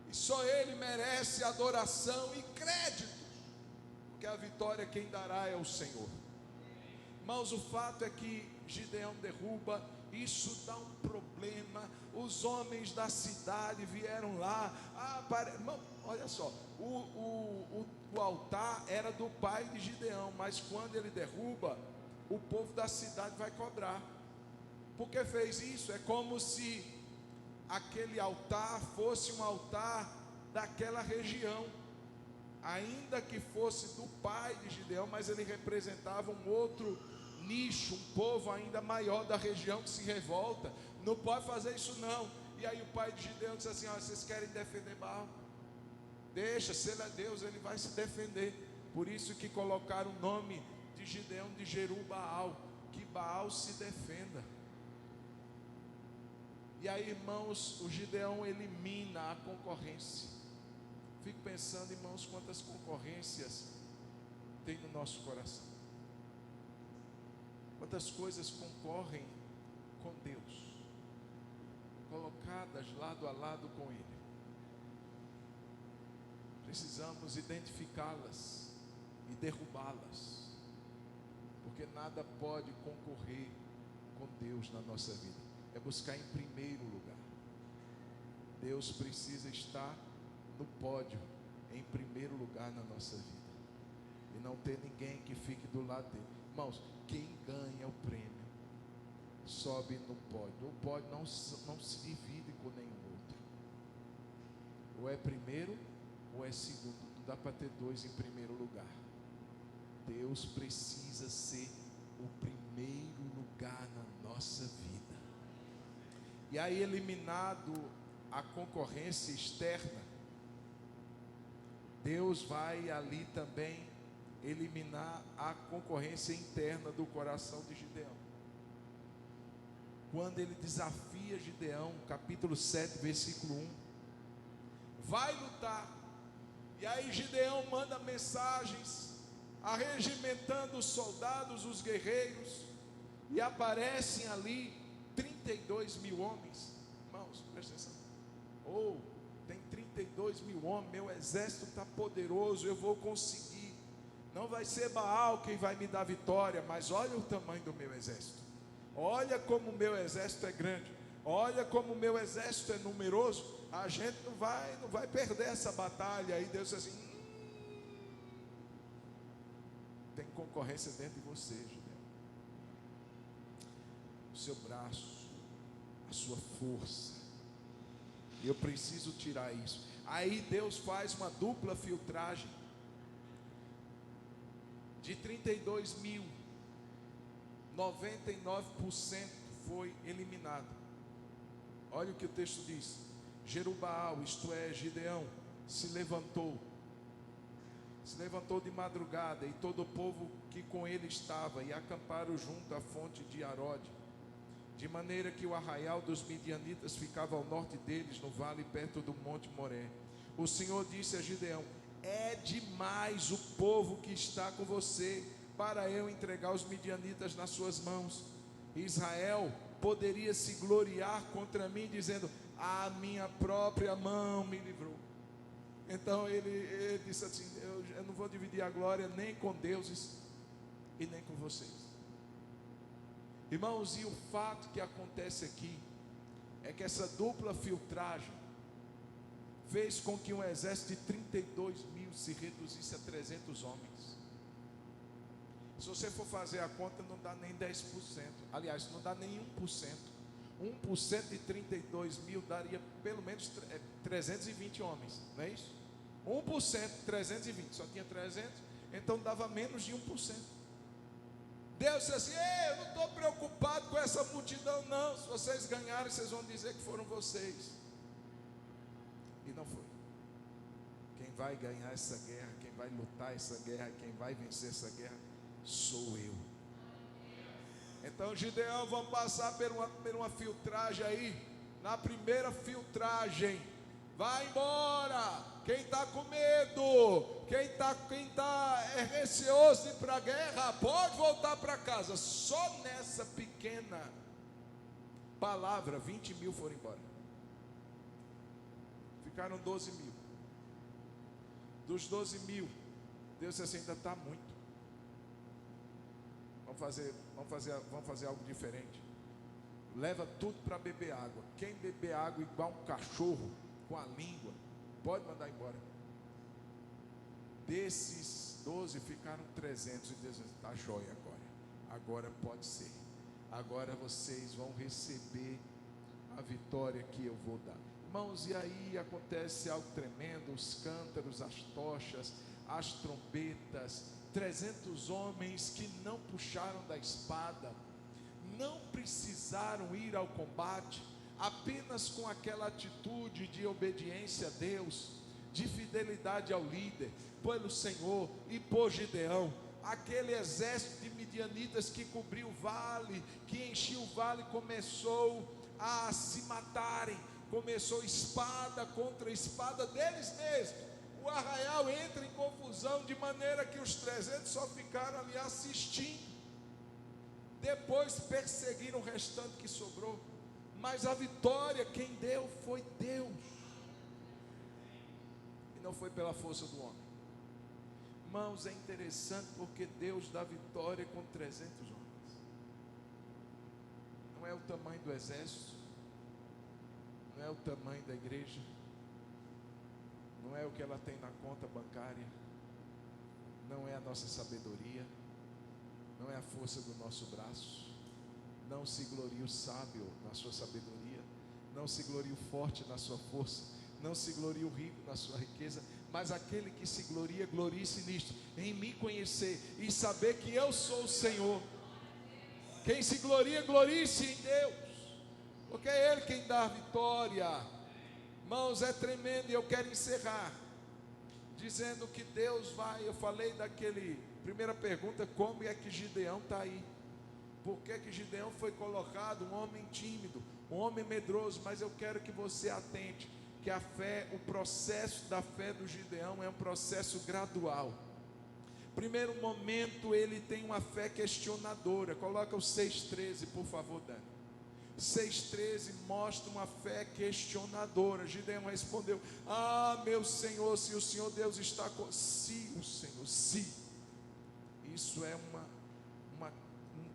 E só Ele merece adoração e crédito. Porque a vitória quem dará é o Senhor. Irmãos, o fato é que Gideão derruba. Isso dá um problema. Os homens da cidade vieram lá. Irmão, olha só, o altar era do pai de Gideão, mas quando ele derruba, o povo da cidade vai cobrar. Por que fez isso? É como se aquele altar fosse um altar daquela região, ainda que fosse do pai de Gideão, mas ele representava um outro nicho, um povo ainda maior da região que se revolta. Não pode fazer isso não. E aí o pai de Gideão disse assim: vocês querem defender Baal? Deixa, se ele é Deus, ele vai se defender. Por isso que colocaram o nome de Gideão de Jerubaal, que Baal se defenda. E aí, irmãos, o Gideão elimina a concorrência. Fico pensando, irmãos, quantas concorrências tem no nosso coração. Quantas coisas concorrem com Deus, colocadas lado a lado com Ele. Precisamos identificá-las e derrubá-las, porque nada pode concorrer com Deus na nossa vida. É buscar em primeiro lugar. Deus precisa estar no pódio, em primeiro lugar na nossa vida, e não ter ninguém que fique do lado dele. Irmãos, quem ganha o prêmio sobe no pódio. O pódio não se divide com nenhum outro. Ou é primeiro ou é segundo. Não dá para ter dois em primeiro lugar. Deus precisa ser o primeiro lugar na nossa vida. E aí, eliminado a concorrência externa, Deus vai ali também eliminar a concorrência interna do coração de Gideão. Quando ele desafia Gideão, capítulo 7, versículo 1, vai lutar. E aí Gideão manda mensagens, arregimentando os soldados, os guerreiros, e aparecem ali 32 mil homens. Irmãos, presta atenção. Tem 32 mil homens, meu exército está poderoso, eu vou conseguir. Não vai ser Baal quem vai me dar vitória, mas olha o tamanho do meu exército. Olha como o meu exército é grande. Olha como o meu exército é numeroso. A gente não vai perder essa batalha. Aí Deus diz assim: tem concorrência dentro de você, Gideão. O seu braço, a sua força. Eu preciso tirar isso. Aí Deus faz uma dupla filtragem. De 32 mil, 99% foi eliminado. Olha o que o texto diz: Jerubaal, isto é, Gideão, se levantou de madrugada, e todo o povo que com ele estava, e acamparam junto à fonte de Arode, de maneira que o arraial dos midianitas ficava ao norte deles, no vale perto do monte Moré. O Senhor disse a Gideão: é demais o povo que está com você para eu entregar os midianitas nas suas mãos. Israel poderia se gloriar contra mim, dizendo: a minha própria mão me livrou. Então ele disse assim: eu não vou dividir a glória nem com deuses e nem com vocês. Irmãos, e o fato que acontece aqui é que essa dupla filtragem fez com que um exército de 32 mil se reduzisse a 300 homens. Se você for fazer a conta, não dá nem 10%. Aliás, não dá nem 1%. 1% de 32 mil daria pelo menos 320 homens, não é isso? 1%, 320, só tinha 300, então dava menos de 1%. Deus disse assim: eu não estou preocupado com essa multidão não. Se vocês ganharem, vocês vão dizer que foram vocês. E não foi. Quem vai ganhar essa guerra, quem vai lutar essa guerra, quem vai vencer essa guerra, sou eu. Então, Gideão, vamos passar por uma filtragem aí. Na primeira filtragem, vai embora. Quem está com medo, quem está receoso de ir para a guerra, pode voltar para casa. Só nessa pequena palavra, 20 mil foram embora. Ficaram 12 mil. Dos 12 mil, Deus disse assim: ainda está muito. Vamos fazer algo diferente. Leva tudo para beber água. Quem beber água igual um cachorro, com a língua, pode mandar embora. Desses 12 ficaram 300 e Deus disse: está jóia agora pode ser, agora vocês vão receber a vitória que eu vou dar. Irmãos, e aí acontece algo tremendo, os cântaros, as tochas, as trombetas, 300 homens que não puxaram da espada, não precisaram ir ao combate, apenas com aquela atitude de obediência a Deus, de fidelidade ao líder, pelo Senhor e por Gideão, aquele exército de midianitas que cobriu o vale, que enchia o vale, começou a se matarem, começou espada contra espada deles mesmos. O arraial entra em confusão, de maneira que os 300 só ficaram ali assistindo. Depois perseguiram o restante que sobrou, mas a vitória quem deu foi Deus, e não foi pela força do homem. Irmãos, é interessante porque Deus dá vitória com 300 homens. Não é o tamanho do exército, não é o tamanho da igreja, não é o que ela tem na conta bancária, não é a nossa sabedoria, não é a força do nosso braço. Não se glorie o sábio na sua sabedoria, não se glorie o forte na sua força, não se glorie o rico na sua riqueza, mas aquele que se gloria, glorie-se nisto, em me conhecer e saber que eu sou o Senhor. Quem se gloria, glorie-se em Deus, porque é Ele quem dá a vitória. Irmãos, é tremendo. E eu quero encerrar dizendo que Deus vai. Eu falei daquele, primeira pergunta, como é que Gideão está aí? Por que que Gideão foi colocado? Um homem tímido, um homem medroso. Mas eu quero que você atente, que a fé, o processo da fé do Gideão é um processo gradual. Primeiro momento, ele tem uma fé questionadora. Coloca o 6,13, por favor, Dani. 6,13 mostra uma fé questionadora. Gideão respondeu: ah, meu Senhor, se o Senhor Deus está com... Se o Senhor, se... Isso é um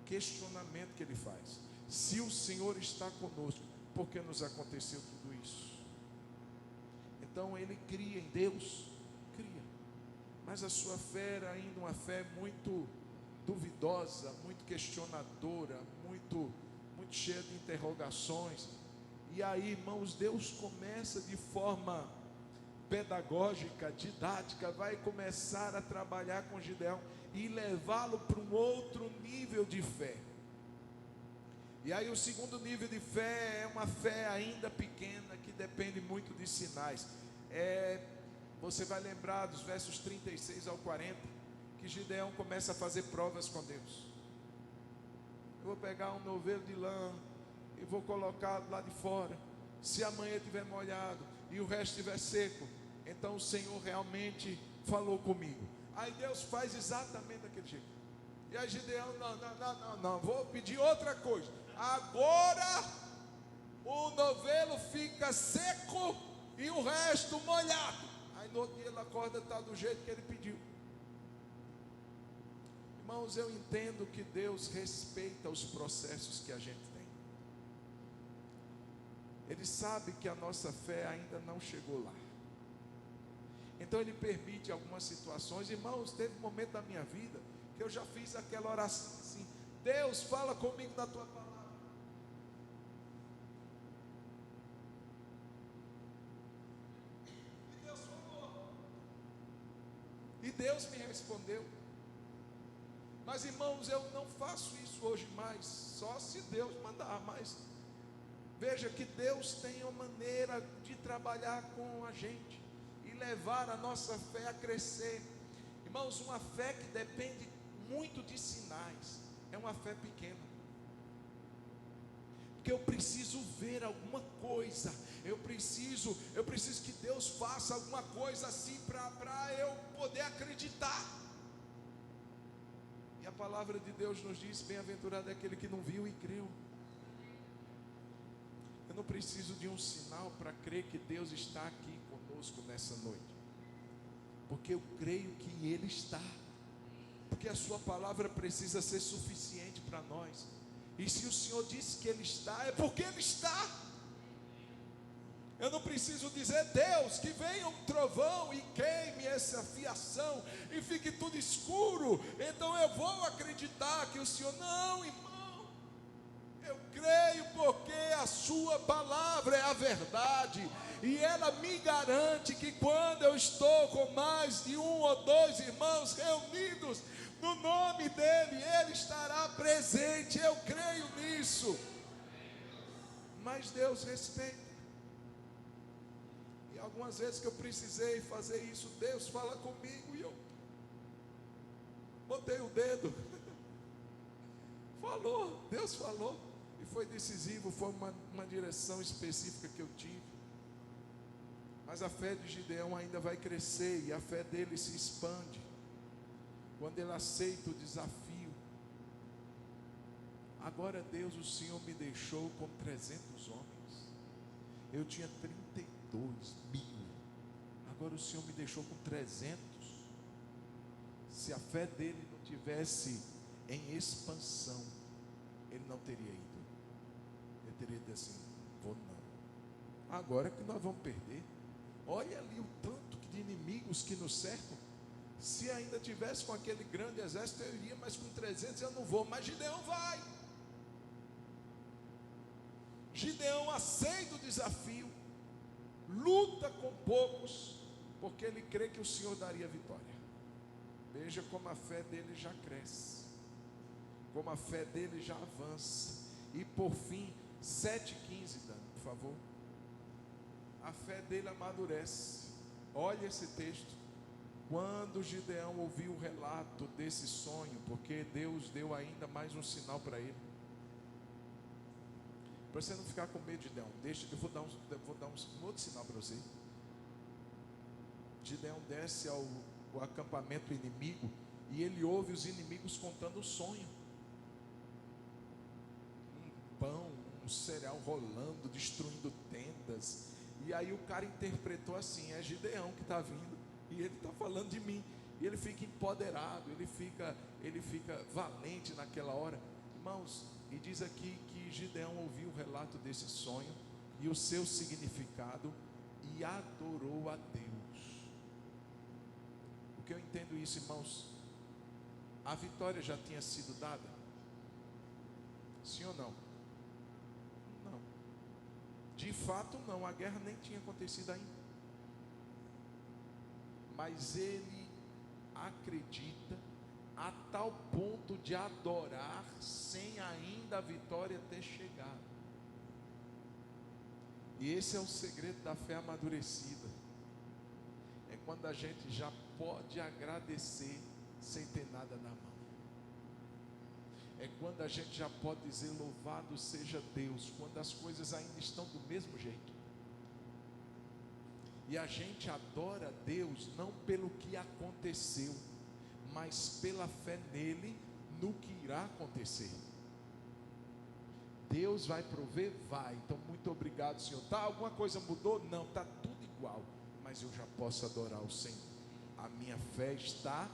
questionamento que ele faz. Se o Senhor está conosco, por que nos aconteceu tudo isso? Então ele cria em Deus, cria, mas a sua fé era ainda uma fé muito duvidosa, muito questionadora, muito cheia de interrogações. E aí, irmãos, Deus começa de forma pedagógica, didática, vai começar a trabalhar com Gideão e levá-lo para um outro nível de fé. E aí o segundo nível de fé é uma fé ainda pequena, que depende muito de sinais. Você vai lembrar dos versos 36 ao 40, que Gideão começa a fazer provas com Deus. Eu vou pegar um novelo de lã e vou colocar lá de fora. Se amanhã estiver molhado e o resto estiver seco, então o Senhor realmente falou comigo. Aí Deus faz exatamente daquele jeito. E aí Gideão, não, vou pedir outra coisa. Agora o novelo fica seco e o resto molhado. Aí no outro dia ele acorda, está do jeito que ele pediu. Irmãos, eu entendo que Deus respeita os processos que a gente tem. Ele sabe que a nossa fé ainda não chegou lá. Então Ele permite algumas situações. Irmãos, teve um momento da minha vida que eu já fiz aquela oração assim: Deus, fala comigo na Tua palavra. E Deus falou. E Deus me respondeu. Mas irmãos, eu não faço isso hoje mais, só se Deus mandar. Mas veja que Deus tem uma maneira de trabalhar com a gente e levar a nossa fé a crescer. Irmãos, uma fé que depende muito de sinais é uma fé pequena, porque eu preciso ver alguma coisa, eu preciso que Deus faça alguma coisa assim para eu poder acreditar. E a palavra de Deus nos diz: bem-aventurado é aquele que não viu e creu. Eu não preciso de um sinal para crer que Deus está aqui conosco nessa noite, porque eu creio que Ele está, porque a sua palavra precisa ser suficiente para nós. E se o Senhor disse que Ele está, é porque Ele está. Eu não preciso dizer, Deus, que venha um trovão e queime essa fiação e fique tudo escuro, então eu vou acreditar que o Senhor... Não, irmão, eu creio porque a sua palavra é a verdade, e ela me garante que quando eu estou com mais de um ou dois irmãos reunidos no nome dEle, Ele estará presente. Eu creio nisso. Mas Deus respeita. E algumas vezes que eu precisei fazer isso, Deus fala comigo e eu botei o dedo. Falou, Deus falou. E foi decisivo, foi uma direção específica que eu tive. Mas a fé de Gideão ainda vai crescer, e a fé dele se expande quando ele aceita o desafio. Agora, Deus, o Senhor me deixou com 300 homens. Eu tinha 32.000. Agora o Senhor me deixou com 300. Se a fé dele não tivesse em expansão, ele não teria ido. Ele teria dito assim: vou não. Agora que nós vamos perder. Olha ali o tanto de inimigos que nos cercam. Se ainda tivesse com aquele grande exército, eu iria, mas com 300 eu não vou. Mas Gideão vai. Gideão aceita o desafio, luta com poucos, porque ele crê que o Senhor daria vitória. Veja como a fé dele já cresce, como a fé dele já avança. E por fim, 7,15, Dani, por favor. A fé dele amadurece. Olha esse texto. Quando Gideão ouviu o relato desse sonho, porque Deus deu ainda mais um sinal para ele. Para você não ficar com medo, Gideão, eu vou dar um outro sinal para você. Gideão desce ao acampamento inimigo e ele ouve os inimigos contando o sonho. Um pão, um cereal rolando, destruindo tendas. E aí o cara interpretou assim: é Gideão que está vindo e ele está falando de mim. E ele fica empoderado, ele fica valente naquela hora. Irmãos, e diz aqui que Gideão ouviu o relato desse sonho e o seu significado e adorou a Deus. O que eu entendo isso, irmãos? A vitória já tinha sido dada? Sim ou não? Não. De fato não, a guerra nem tinha acontecido ainda. Mas ele acredita a tal ponto de adorar sem ainda a vitória ter chegado. E esse é o segredo da fé amadurecida. É quando a gente já pode agradecer sem ter nada na mão. É quando a gente já pode dizer: louvado seja Deus, quando as coisas ainda estão do mesmo jeito. E a gente adora a Deus não pelo que aconteceu, mas pela fé nele, no que irá acontecer. Deus vai prover? Vai. Então muito obrigado, Senhor. Tá, alguma coisa mudou? Não, está tudo igual, mas eu já posso adorar o Senhor. A minha fé está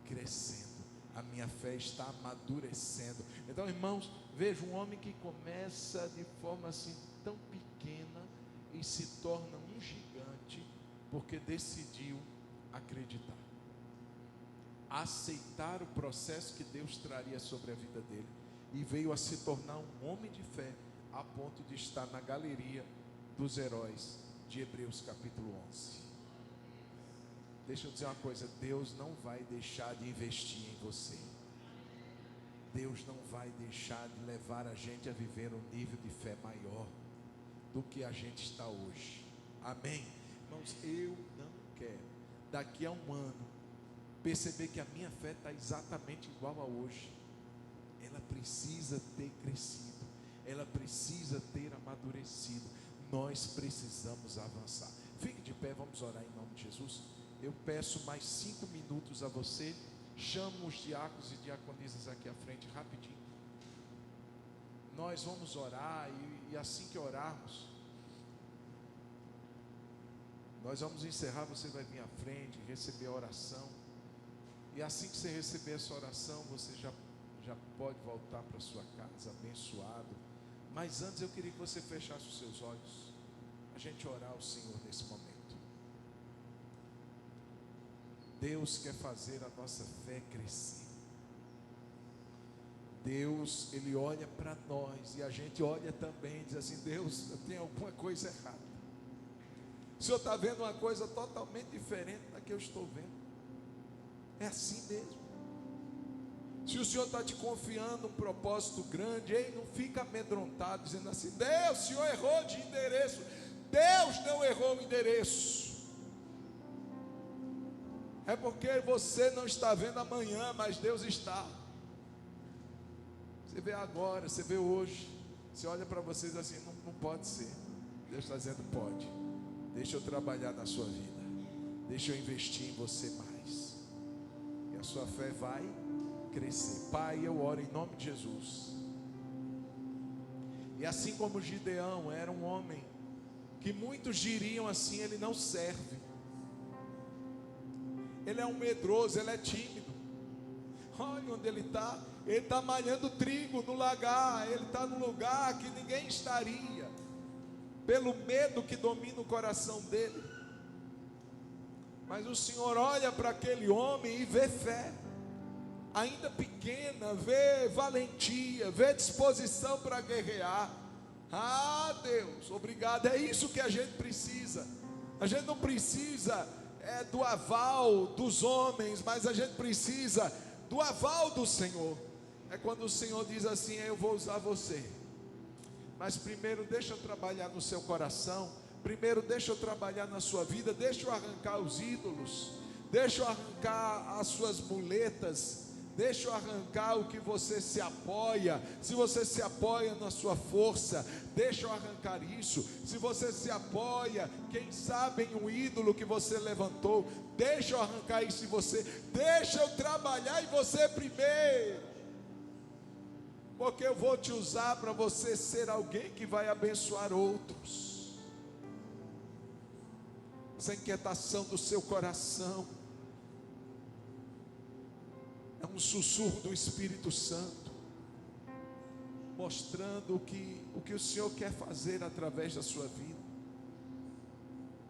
crescendo, a minha fé está amadurecendo. Então, irmãos, veja um homem que começa de forma assim tão pequena e se torna um gigante, porque decidiu acreditar, aceitar o processo que Deus traria sobre a vida dele, e veio a se tornar um homem de fé, a ponto de estar na galeria dos heróis de Hebreus capítulo 11. Deixa eu dizer uma coisa: Deus não vai deixar de investir em você. Deus não vai deixar de levar a gente a viver um nível de fé maior do que a gente está hoje. Amém? Irmãos, eu não quero daqui a um ano perceber que a minha fé está exatamente igual a hoje. Ela precisa ter crescido, ela precisa ter amadurecido. Nós precisamos avançar. Fique de pé, vamos orar em nome de Jesus. Eu peço mais 5 minutos a você. Chamo os diáconos e diaconisas aqui à frente rapidinho. Nós vamos orar e assim que orarmos, nós vamos encerrar. Você vai vir à frente, receber a oração. E assim que você receber essa oração, você já pode voltar para sua casa abençoado. Mas antes eu queria que você fechasse os seus olhos. a gente orar ao Senhor nesse momento. Deus quer fazer a nossa fé crescer. Deus, Ele olha para nós e a gente olha também e diz assim: Deus, eu tenho alguma coisa errada. O Senhor está vendo uma coisa totalmente diferente da que eu estou vendo. É assim mesmo. Se o Senhor está te confiando um propósito grande, ei, não fica amedrontado dizendo assim: Deus, o Senhor errou de endereço. Deus não errou o endereço. É porque você não está vendo amanhã, mas Deus está. Você vê agora, você vê hoje. Você olha para vocês assim: não pode ser. Deus está dizendo: pode. Deixa eu trabalhar na sua vida. Deixa eu investir em você mais. E a sua fé vai crescer. Pai, eu oro em nome de Jesus. E assim como Gideão era um homem que muitos diriam assim: ele não serve, ele é um medroso, ele é tímido. Olha onde ele está malhando trigo no lagar, ele está num lugar que ninguém estaria, pelo medo que domina o coração dele. Mas o Senhor olha para aquele homem e vê fé, ainda pequena, vê valentia, vê disposição para guerrear. Ah, Deus, obrigado. É isso que a gente precisa. A gente não precisa do aval dos homens, mas a gente precisa do aval do Senhor. É quando o Senhor diz assim: eu vou usar você, mas primeiro deixa eu trabalhar no seu coração, primeiro deixa eu trabalhar na sua vida, deixa eu arrancar os ídolos, deixa eu arrancar as suas muletas, deixa eu arrancar o que você se apoia. Se você se apoia na sua força, deixa eu arrancar isso. Se você se apoia, quem sabe, em um ídolo que você levantou, deixa eu arrancar isso em você. Deixa eu trabalhar em você primeiro, porque eu vou te usar para você ser alguém que vai abençoar outros. Essa inquietação do seu coração é um sussurro do Espírito Santo, mostrando o que o Senhor quer fazer através da sua vida.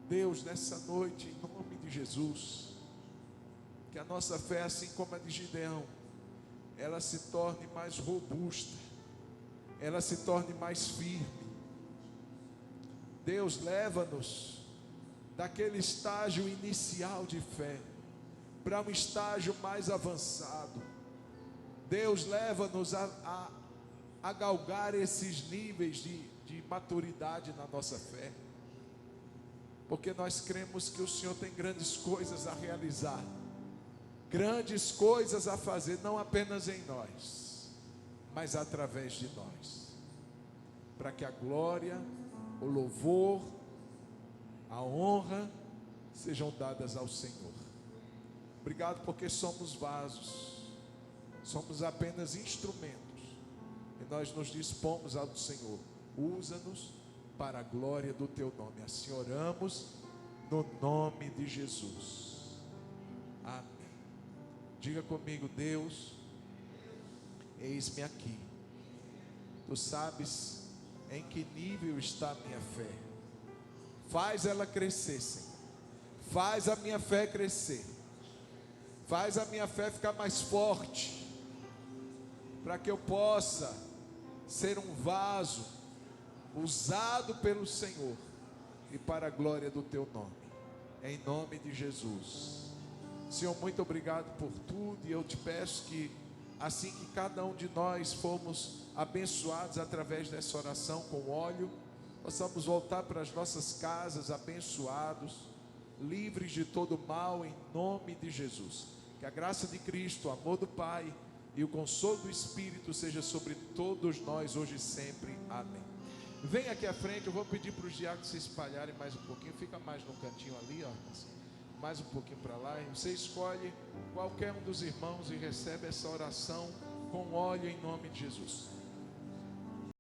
Deus, nessa noite, em nome de Jesus, que a nossa fé, assim como a de Gideão, ela se torne mais robusta, ela se torne mais firme. Deus, leva-nos daquele estágio inicial de fé para um estágio mais avançado. Deus, leva-nos a galgar esses níveis de maturidade na nossa fé, porque nós cremos que o Senhor tem grandes coisas a realizar, grandes coisas a fazer, não apenas em nós, mas através de nós, para que a glória, o louvor, a honra sejam dadas ao Senhor. Obrigado, porque somos vasos, somos apenas instrumentos, e nós nos dispomos ao Senhor. Usa-nos para a glória do teu nome. Assim oramos no nome de Jesus. Amém. Diga comigo: Deus, eis-me aqui. Tu sabes em que nível está a minha fé. Faz ela crescer, Senhor. Faz a minha fé crescer. Faz a minha fé ficar mais forte, para que eu possa ser um vaso usado pelo Senhor e para a glória do teu nome, em nome de Jesus. Senhor, muito obrigado por tudo, e eu te peço que assim que cada um de nós fomos abençoados através dessa oração com óleo, possamos voltar para as nossas casas abençoados, livres de todo mal, em nome de Jesus. Que a graça de Cristo, o amor do Pai e o consolo do Espírito seja sobre todos nós hoje e sempre. Amém. Vem aqui à frente, eu vou pedir para os diáconos se espalharem mais um pouquinho. Fica mais no cantinho ali, ó, mais um pouquinho para lá. E você escolhe qualquer um dos irmãos e recebe essa oração com óleo em nome de Jesus.